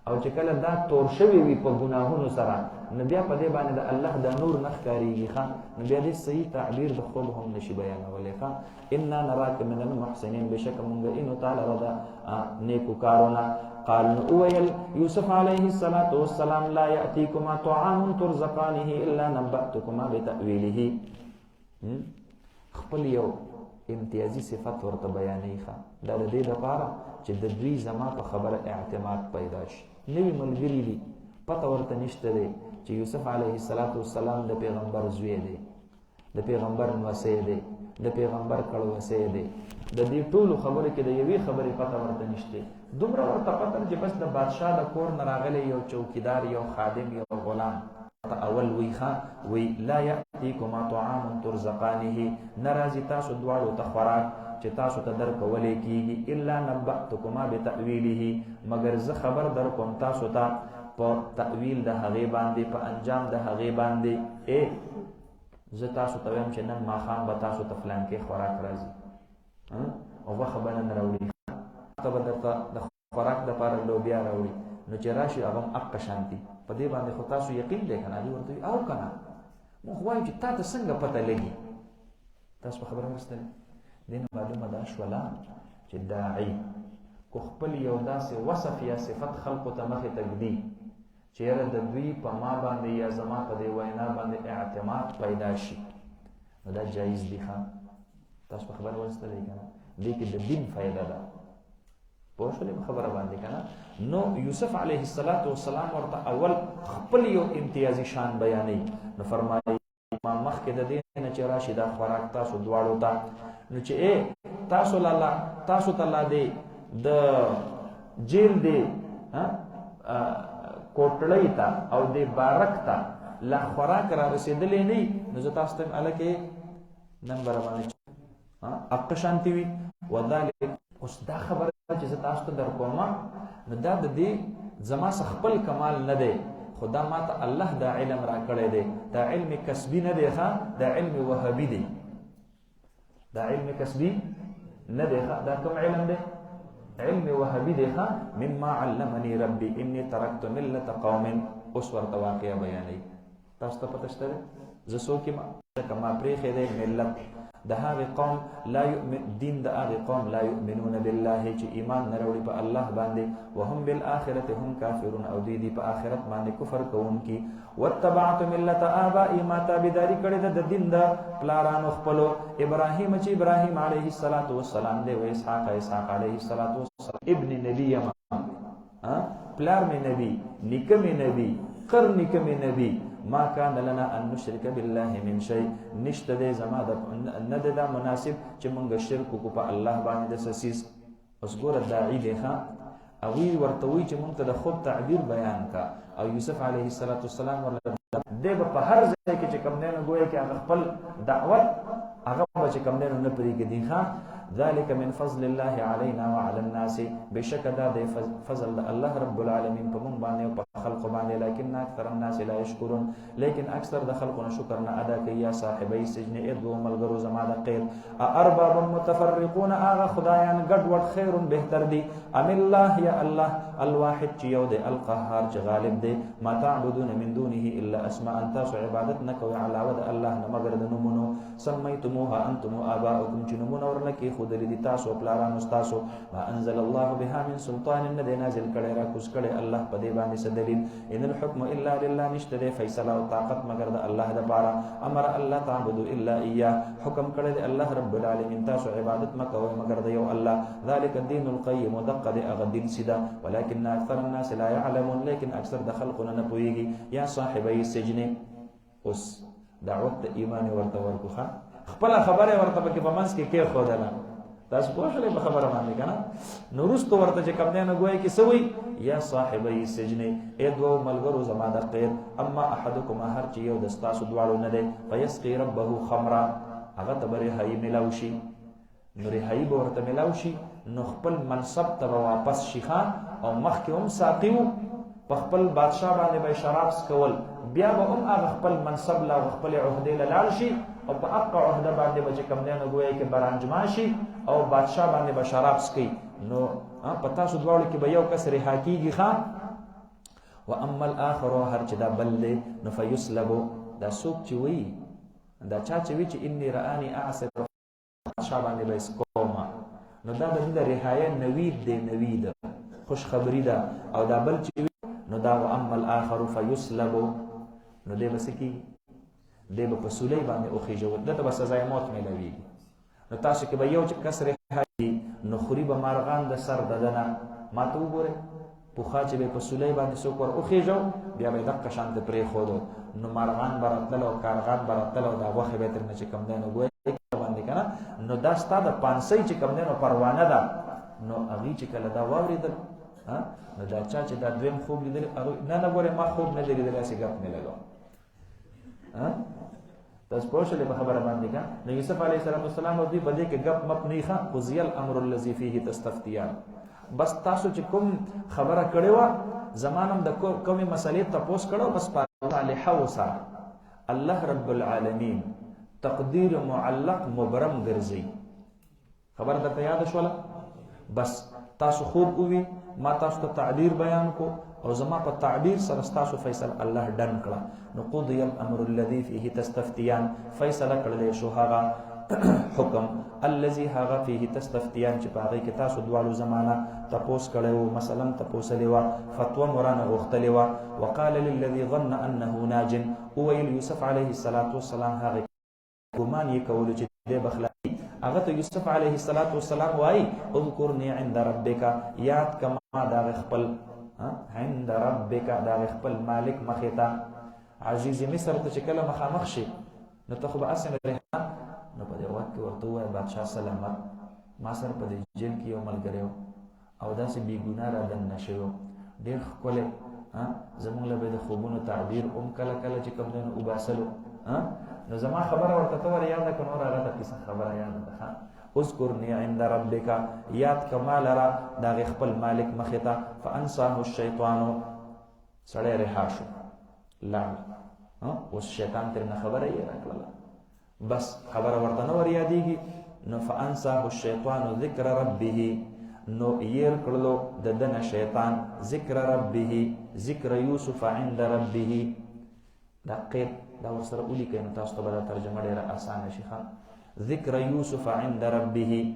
او چې کله دا تور شوی وي په ګناهونو سره نو بیا په دې باندې د الله د نور نه ښکارېږي ښه نو بیا دې صحیح تعبیر د خوب هم نشي بیانولی ښه. انا نراک من المحسنین بشک مونږ انو تعالی را د نیکو کارونه. قال نو وویل یوسف علیه السلام لا یأتیکما طعام ترزقانه الا نبأتکما بتأویله. خپل یو امتیازي صفت ورته بیانوي ښه دا د دې لپاره چې د دوی زما په خبره اعتماد پیدا شي. نوي ملګري دي پته ورته نشته دی چې یوسف علیه السلام د پیغمبر زوی دی د پیغمبر نوسی دی د پیغمبر کړوسی دی د دې ټولو خبرو کې د یوې خبرې پته ورته نشته. دومره ورته پته چې بس د بادشاه د کور نه راغلی یو چوکیدار یو خادم یو غلام اول وی لا یأتیکما طعام ترزقانه نرازی تاسو دواړو ته خوراک چې تاسو ته درکولی کېږي الا نبأتکما بتأویله مگر زه خبر در کوم تاسو ته په تأویل د هغې باندې په انجام د هغې باندې زه تاسو ته وایم چې نن ماښام به تاسو ته فلانکې خوراک راځي او غوښه به نن راوړي ته به درته د خوراک دپاره لوبیا راوړي نو چې راشي هغه هم حق شانتي په دې باندې خو تاسو یقین دی که نه هغې ورته وي او که نه موږ وایو چې تا ته څنګه پته لګي. تاسو په خبره مستل دې نه معلومه دا شوله چې داعي کو خپل یو داسې وصف یا صفت خلقو ته مخې ته ږدي چې یاره د دوی په ما باندې یا زما په دې وینا باندې اعتماد پیدا شي نو دا جایز دي ښه. تاسو په خبره ورستلی که نه دې کې د دین فایده ده پوه شولې په خبره باندې که نه. نو یوسف علیه السلام ورته اول خپل یو امتیازي شان بیانوي نو فرمایي ما مخکې د دې نه چې راشي دا خوراک تاسو دواړو ته نو چې تاسو ته لا دی د جیل دی کوټړۍ ته او د بارک ته لا خوراک را رسېدلی نه نو زه تاسو ته هلکې نن به راباندې حق شانتي وي وذلک. اوس دا خبره چې زه تاسو ته در کومه نو دا د دې زما څه خپل کمال نه دی خو دا ما ته الله دا علم را کړی دی. دا علم کسبي نه دی ښه دا علم وهبي دی. دا علم کسبي نه دی ښه دا کوم علم دی علم وهبي دی ښه مما علمني ربي اني تركت ملة قوم. اوس ورته واقعه بیانوي تاسو ته پته شته زه څوک یم که ما پرېښی دی ملت د هغې قوم لا یؤمن دین د هغې قوم لا یؤمنون بالله چې ایمان نه راوړي په الله باندې وهم بالآخرة هم کافرون او دوی دي په آخرت باندې کفر کوونکي. واتبعت ملة آبائي ما تابعداري کړې ده د دین د پلارانو خپلو ابراهیم چې ابراهیم علیه السلام دی و اسحاق علیه السلام ابن نبی یم پلار مې نبی نیکه مې نبی قر نیکه مې نبی ما كان لنا ان نشرك بالله من شيء نشته دې زما د نه دا مناسب چې مونږ شرک کو په الله باندې د سسیس اوس ګوره داعی دی ښا اوی ورته وی چې مونږ ته د خود تعبیر بیان کا او یوسف علیه السلام ورته دې په هر ځای کې چې کوم نه ګویا کې هغه خپل دعوت هغه چې کوم نه پرېږدي ښا ذلك من فضل الله علينا وعلى الناس بشك دا فضل الله رب العالمين په مونږ باندې او په خلق باندې لكن اکثر الناس لا يشكرون لیکن اکثر د خلقونه شکر نه ادا کوي یا صاحبي سجن ادو ملګرو زما د خیر ارباب متفرقون اغه خدایان ګډ وډ خیر بهتر دي ام الله یا الله الواحد چې یو دی القهار چې غالب دی ما تعبدون من دونه الا اسماء انت عبادت نکوي علاوه د الله نه مگر د نومونو سميتموها انتم واباؤكم چې نومونه ورنکي خود لري تاسو پلارانو تاسو ما انزل الله بها من سلطان ند نازل کړي را کوس کړي الله په دې باندې سدلیل ان الحكم الا لله نشته فیصله او طاقت مگر د الله د بارا امر الله تعبدوا الا اياه حکم کړي د الله رب العالمین تاسو عبادت مکوئ مگر د یو الله ذلك الدين القيم دقد اغدين سدا ولكن اكثر الناس لا يعلمون لیکن اکثر د خلقنا نه پويږي یا صاحبي السجن اوس دعوت ایمان ورته ورکوخه خپل خبره ورته په کې پمنس کې خودله تاسو په خپل خبره باندې کنه نو رستو ورته چې کوم نه ګوي کې سوي یا صاحبي السجن اې دوه ملګرو زما د خیر اما احدكم هر چې یو د تاسو دواړو نه دی فيسقي ربه خمرا هغه تبره هي ملاوشي نوري هي ورته ملاوشي نو خپل منصب ته واپس شيخه او مخکې هم ساقيو په خپل بادشاہ باندې به شراب سکول بیا به هم هغه خپل منصب لا خپل عہده لاله شي او په اقع عہده باندې به کوم نه ګوي کې برانجما شي او بادشاہ باندې به شراب سکي نو پتا شو دواړو کې به یو کس رها کیږي ښا واما الاخر هر چې دا بل دی نو فیسلب دا سوق چې وی دا چا چې وی چې انی رانی اعصر بادشاہ باندې به سکوما نو دا د رهایه نوید دی نوید خوش خبری ده او دا بل چې نو دا واما الاخر فیسلب نو دې بس کی دې په سولې باندې او خېجو دته بس سزا موت ملوي نو تاسو کې به یو چې کسره هي نو خوري به مارغان د سر ددنه ماته وګوره په خاطر به په سولې باندې سو کور او خېجو بیا به دغه شان ته پرې خورو نو مارغان براتل او کارغان براتل او دا وخت به تر نه چې کم نه ګوي باندې کنه نو دا ستاده 500 چې کم نه پروانه ده نو اغي چې کله دا واوریدل ها نو دا چې دا دویم خوب لیدل نه ګوره ما خوب نه لیدل اسې غپ نه لګو ها تاسو په شله خبره باندې کا نو یوسف علیه السلام دوی په دې کې غپ مپ نه ښه قضیه الامر الذي فيه تستفتيان بس تاسو چې کوم خبره کړې و زمانم د کومه مسلې تاسو کړو بس صالحه وسه الله رب العالمین تقدیر معلق مبرم ګرځي خبر درته یاد شوله بس تاسو خوب وی ما تاسو ته تعبیر بیان کو او زما په تعبیر سره تاسو فیصله الله ډن کړه نو قضی الامر الذي فيه تستفتيان فیصله کړل شو هغه حکم الذي هغه فيه تستفتيان چې په هغه کې تاسو دوالو زمانہ تپوس کړو مثلا تپوس لیوا فتوا مرانه غختلی وا وقال للذي ظن انه ناج او يوسف عليه السلام هغه ګمان یې کول چې د بخلای هغه ته یوسف علیه السلام وای اذكرني عند ربك یاد کما دا خپل عند ربك دا خپل مالک مخیتا عزیز مصر ته کله مخامخ شي نو ته خو به اسنه رحمان نو په دې وخت کې ورته وای بادشاہ سلامت ما سره په دې جیل کې یو ملګری او داسې بی ګناه را دن نشو ډېر خپل زمونږ له به د خوبونو تعبیر کله کله چې کوم دنه وباسلو نو زما خبره ورته ته ور یاد کړو راغله کیسه خبره یاد ده اذكرني عند ربك یاد کمال را دا خپل مالک مخیتا فانساه الشیطان سړی رها شو لا اوس شیطان تر نه خبره یې راکړه بس خبره ورته نو ور یادېږي نو فانساه الشیطان ذکر ربه نو ير کړلو د دنه شیطان ذکر ربه ذکر یوسف عند ربه دا قید دا ورسره اولی کینو تاسو ته به ترجمه ډیره اسانه شي ذکر یوسف عند ربه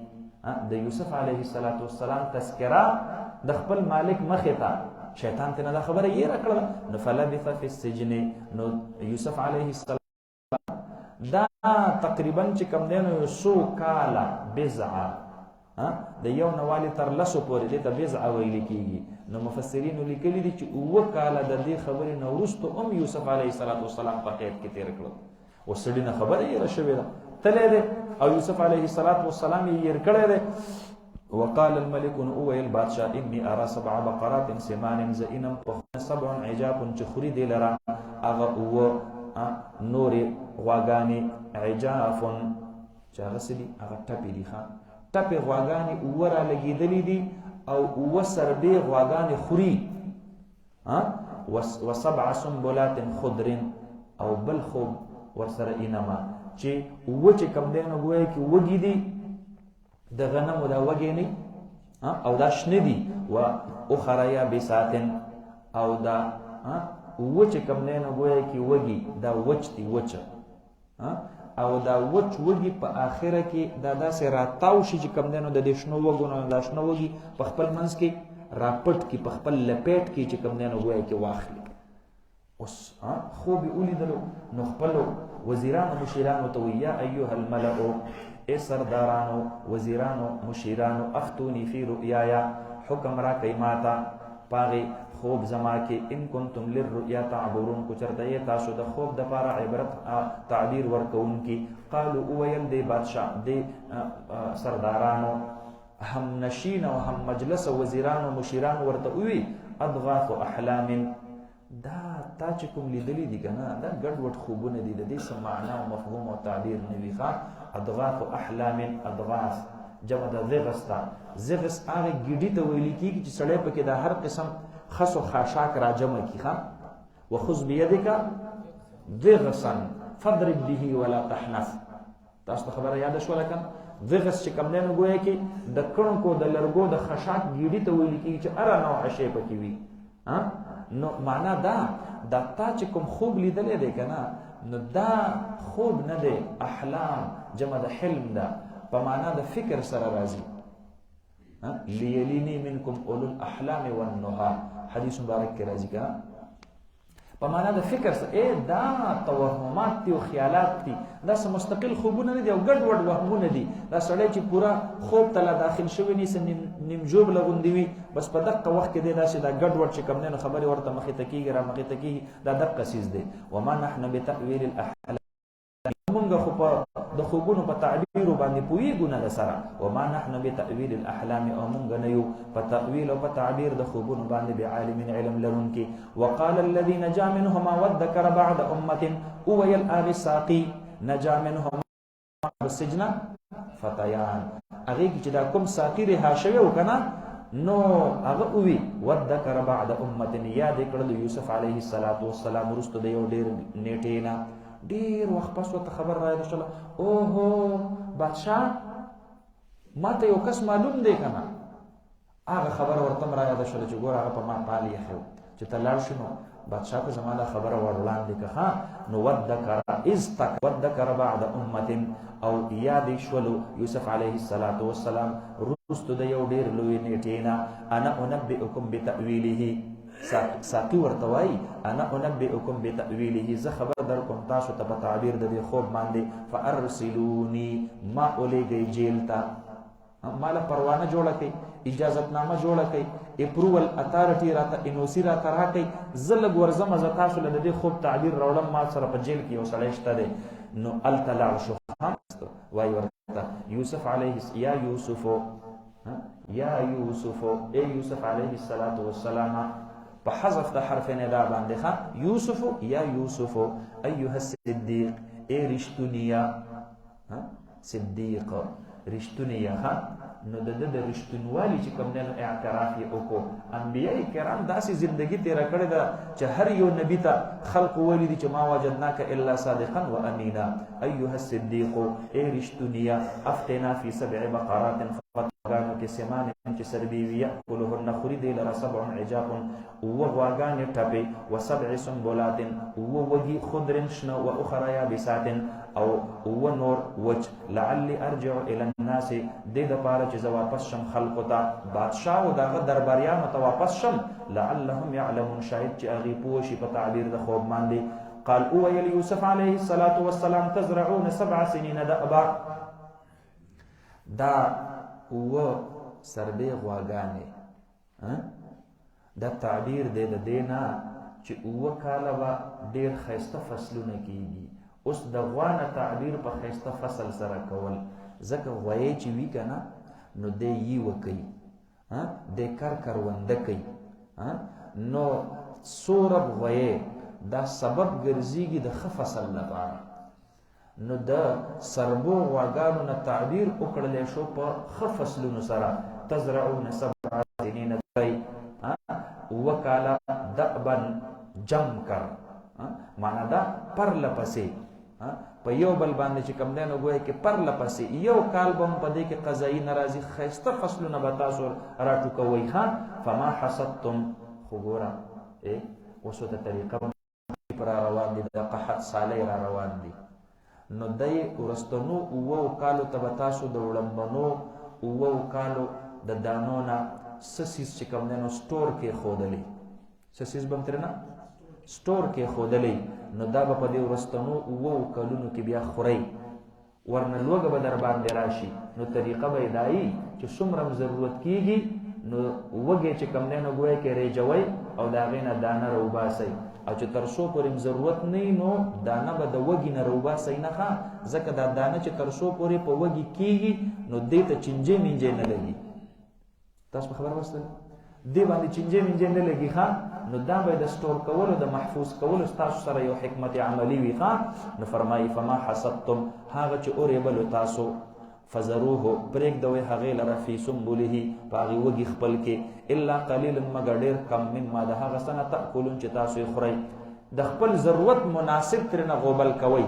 د یوسف علیه السلام تذکرہ د خپل مالک مخه ته شیطان ته دا خبره یې راکړه نو فلبث فی السجن نو یوسف علیه السلام دا تقریبا چې کم دینو 100 کاله بزع د یو نوالی تر لسو پورې دې ته بضع ویل کېږي. نو مفسرینو لیکلي دي چې 9 کاله د دې خبرې نه وروسته یوسف علیه السلام په قید کې تېر کړل. اوس سړي نه خبره یېره شوې ده، تللی دی او یوسف علیه السلام یې هېر کړی دی. وقال الملك وویل بادشاه انی ارى 7 بقرات سمان زئنم پخونه 7 عجاف چې خوري دی لره هغه 9 نورې غواګانې عجاف چې هغه څه دي هغه ټپې دي ټپې غواګانې 9 را لګېدلې دي او 9 سربې غواګانې خوري. و7 سنبلات خضر او بل خوب ورسره انما چې 9 چې کم دی نو ګویا کې وږي دي د غنمو دا وږي نه او دا شنه دي. و اخرى یابسات او دا 9 چې کم دی نو ګویا کې وږي دا وچ دي وچ او دا وچ وږي په آخره کې دا داسې راتاو شي چې کم دی نو د دې شنو وږو نه دا شنه وږي په خپل منځ کې راپټ کې په خپل لپیټ کې چې کم دی نو ګویا کې واخلي. اوس خوب یې ولیدلو نو خپلو وزیرانو مشیرانو ته وایي یا ایها الملأ ای سردارانو وزیرانو مشیرانو افتونی فی رؤیایا حکم را کوي ماته پاغې خوب زما کې ان کنتم للرؤیا تعبرون کو چرته یې تاسو د خوب دپاره عبرت تعبیر ورکوونکي. قالو وویل دی بادشاه دی سردارانو هم نشین او هم مجلس وزیرانو مشیرانو ورته ووي اضغاث احلام دا تا چې کوم لیدلی دي که نه دا ګډوډ خوبونه دي د دې څه معنا او مفهوم او تعبیر نه وي. اضغاث احلام اضغاث جمع د ضغث ته. ضغث هغه ګیډي ته ویل کېږي چې سړی پکې د هر قسم خس و خاشاک را جمع کړي. وخذ بيدک ضغثا فاضرب به ولا تحنث. تاسو ته خبره یاد شوله کنه؟ ضغث چې کوم دی نو ګویا کې د کڼکو د لرګو د خشاک ګیډي ته ویل کېږي چې هره نوعه شی پکې وي. نو معنا دا تا چې کوم خوب لیدلی دی که نه نو دا خوب نه دی احلام جمع د حلم ده په معنا د فکر سره راځي. لیلینی منکم اولو الاحلام والنهى حدیث مبارک کې راځي که په معنا د فکر سره دا توهمات دي او خیالات دي دا څه مستقل خوبونه نه دي او ګډوډ وهمونه دي. دا سړی چې پوره خوب ته لا داخل شوی نه نیمجوب لغوندي وي بس په دقه وخت کې دی داسې دا ګډوډ چې کوم دی نو خبرې ورته مخې ته کېږي را مخې ته کېږي دا دقه څیز دی. وما نحن بتأویل الاحلام مونږ خو په د خوبونو په تعبیرو باندې پوهېږو نه د سره. وما نحن بتأویل الاحلام او مونږ نه یو په تأویل او په تعبیر د خوبونو باندې بعالمین علم لرونکي. وقال الذي نجا منهما وادكر بعد امه وویل هغې ساقي نجا منهما السجن فتیان هغې کې چې دا کوم ساقي رها شوی و که نه نو هغه ووي وادكر بعد امه یاد یې کړل یوسف علیه السلام وروسته د یو ډېر نیټې نه ډېر وخت پس ورته خبر رایاده شوله اوهو بادشاه ما ته یو کس معلوم دی که نه هغه خبره ورته هم رایاده شوله چې ګوره هغه په ما پال ایښی و چې ته لاړ شي نو بادشاه ته زما دا خبره ور وړاندې که نو وادکر بعد امه او یادې شولو یوسف علیه السلام وروسته د یو ډېر لوی نیټې نه انا انبئکم بتأویله ساقي ورته وایي انا انبئکم بتأویله زه خبر در کوم تاسو ته په تعبیر د دې خوب باندې فارسلوني ما اولیږئ جیل ته ما له پروانه جوړه کړئ اجازتنامه جوړه کړئ اپروول اتارټي راته انوسي راته راکړئ زه لږ ورځمه زه تاسو له د دې خوب تعبیر راوړم ما سره په جیل کې یو سړی شته دی نو هلته لاړ شو وایي ورته یوسف علیه یا یوسفو ای یوسف علیه السلام په حذف د حرف ندا باندې یوسف یا یوسف ایها الصدیق ای رښتونیه صدیق رښتونیه نو د رښتونوالي چې کوم دی نو اعتراف یې وکړو. انبیاء کرام داسې زندګي تېره کړې ده چې هر یو نبي ته خلق ویلي دي چې ما وجدناک الا صادقا و امینا ایها الصدیق ای رښتونیه افتنا فی 7 بقرات غواګانو کې سمان چې سربي وي یأکلهن خوري دی لره 7 عجاف غواګانې ټپې و 7 سنبلات وږي خضر شنه و اخرى یابسات او نور وچ لعلی ارجع الى الناس دې دپاره چې زه واپس شم خلقو ته بادشاه او دغه درباریانو ته واپس شم لعلهم یعلمون شاید چې هغې پوه شي په تعبیر د خوب باندې. قال اویل یوسف علیه السلام تزرعون 7 سنین دأبا دا سربې غواګانې دا تعبیر دی د دې نه چې 7 کاله به ډېر ښایسته فصلونه کېږي. اوس د غوا نه تعبیر په ښایسته فصل سره کول، ځکه غویی چې وي که نه نو دی ییوه کوي، دی کرونده کوي، نو سورب غویی دا سبب ګرځېږي د ښه فصل لپاره. نو د سربو غواګانو نه تعبیر وکړلی شو په ښه فصلونو سره. تزرعون 7 سنین 7 کاله دأبا جم کر، معنا دا پرله پسې په یو بل باندې چې کوم دی نو ګویا کې پرله پسې یو کال به هم په دې کې قضایي نه راځي، ښایسته فصلونه به تاسو راټوکوئ. فما حصدتم، خو ګوره اوس ورته طریقه را روان دي، د قحط سالی را روان دي. نو دی وروستنو 7 کالو ته به تاسو د وړمبنو 7 کالو د دانو نه څه څیز چې کوم دی نو سټور کې ښودلی، څه څیز به هم ترې نه سټور کې ښودلی. نو دا به په دې وروستنو 7 کلونو کې بیا خورئ، ورنه لوږه به در باندې راشي. نو طریقه به یې دا وي چې څومره ضرورت کېږي نو وږی چې کوم دی نو ګویا کې ریجوئ او د هغې نه دانه راوباسئ، او چې تر څو پورې ضرورت نه وي نو دانه به د وږي نه راوباسئ نه، ځکه دا دانه چې تر څو پورې په وږي کېږي نو دې ته چینجې منجې نه لګي. تاسو په خبره وستل دې باندې چینجې منجې نه لګي، نو دا به د سټور کولو د محفوظ کولو ستاسو سره یو حکمت عملی وي. نو فرمایي فما حصدتم، هغه چې اورېبلو تاسو، فذروه پرېږدوئ هغې لره فی سنبله، په هغې وږي خپل کې، الا قلیلا مګر ډېر کم مما د هغه څه نه تأکلون چې تاسو یې خورئ. د خپل ضرورت مناسب ترېنه غوبل کوئ،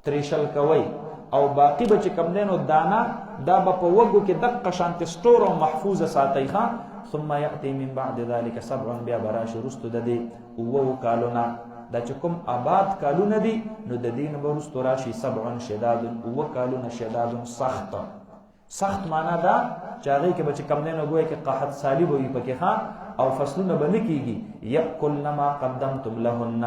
تریشل کوئ، او باقي به چې کوم دی نو دانه دا به په وږو کې دقه شانتې سټور او محفوظه ساتئ. ثم یأتي من بعد ذلك 7، بیا به راشي وروستو د دې 7 کالو نه، دا چې کوم آباد کالونه دي نو د دې نه به وروستو راشي 7 شداد، 7 کالونه شداد سخت. سخت معنا دا چې هغې کې به چې کوم دی نو ګویا کې قحط سالي به وي پکې، او فصلونه به نه کېږي. یأکلن ما قدمتم لهن،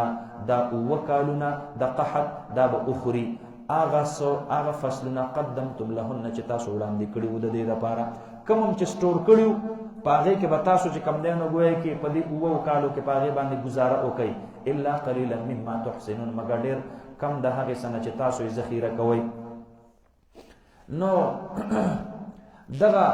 دا 7 کالونه د قحط دا به وخوري هغه فصلونه قدمتم لهن چې تاسو وړاندې کړي وو د دې لپاره، کوم هم چې سټور کړي وو په هغې کې به تاسو چې کوم دی نو ګویا کې په دې 7 کالو کې په هغې باندې ګزاره وکئ. الا قلیلا مما تحسنون، مګر ډېر کم د هغې څه نه چې تاسو یې ذخیره کوئ. نو دغه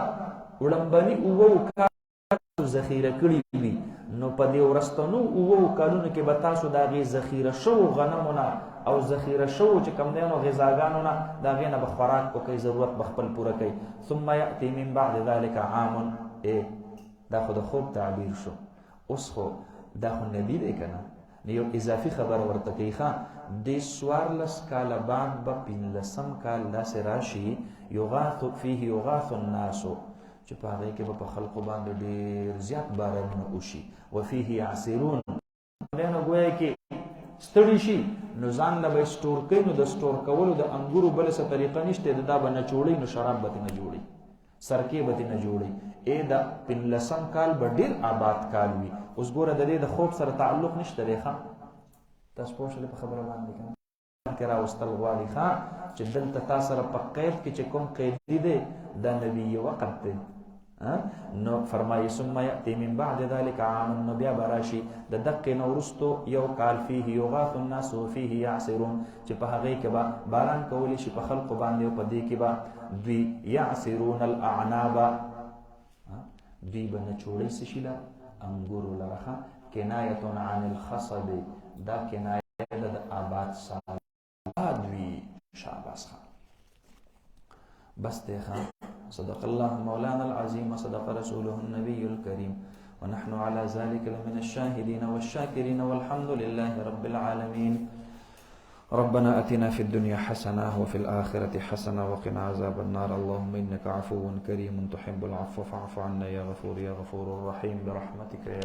وړمبني 7 کالو ذخیره کړي وي، نو په دې وروستنو 7 کالونو کې به تاسو د هغې ذخیره شوو غنمونه او ذخیره شوو چې کوم دی نو غذاګانو نه د هغې نه به خوراک وکئ، ضرورت به خپل پوره کوئ. ثم یأتي من بعد ذلك عام، دا خو د خوب تعبیر شو. اوس خو دا خو نبی دی که نه، یو اضافي خبره ورته کوي. د 14 کاله بعد به 15 کال داسې راشي یغاث فیه یغاث الناس، چې په هغې کې به په خلقو باندې ډېر زیات بارانونه وشي. وفیه یعصرون، نو ګویا کې ستړي شي نو ځان له به یې سټور کوي. نو د سټور کولو د انګورو بله څه طریقه نشته، دا به نه چوړئ، نو شراب به نه جوړئ، سرکې به نه جوړئ. د 15 کال به ډېر آباد کال وي. اوس ګوره د دې د خوب سره تعلق نشته دی. تاسو پوه شولې په خبره باندې که نه کې راوستل غواړي چې دلته تا سره په قید کې چې کوم قیدي دی دا نبي وقت دی. نو فرمایي ثم یأتي من بعد ذلك عام، نو بیا به راشي د دقې نه وروستو یو کال فیه یغاث الناس وفیه یعصرون، چې په هغې کې به باران کولی شي په خلقو باندې، او په دې کې به دوی یعصرون الاعناب، دوی به نه چوړئ څه شي له انګورو لره. کنایة عن الخصب، دا کنایه ده د آباد سال وي. شاباس بس دی. صدق الله مولانا العظيم وصدق رسوله النبي الكريم، ونحن على ذلك لمن الشاهدين والشاكرين، والحمد لله رب العالمين. ربنا أتنا في الدنيا حسنة وفي الآخرة حسنة وقنا عذاب النار. اللهم إنك عفو كريم تحب العفو فاعف عنا يا غفور يا غفور الرحيم برحمتك يا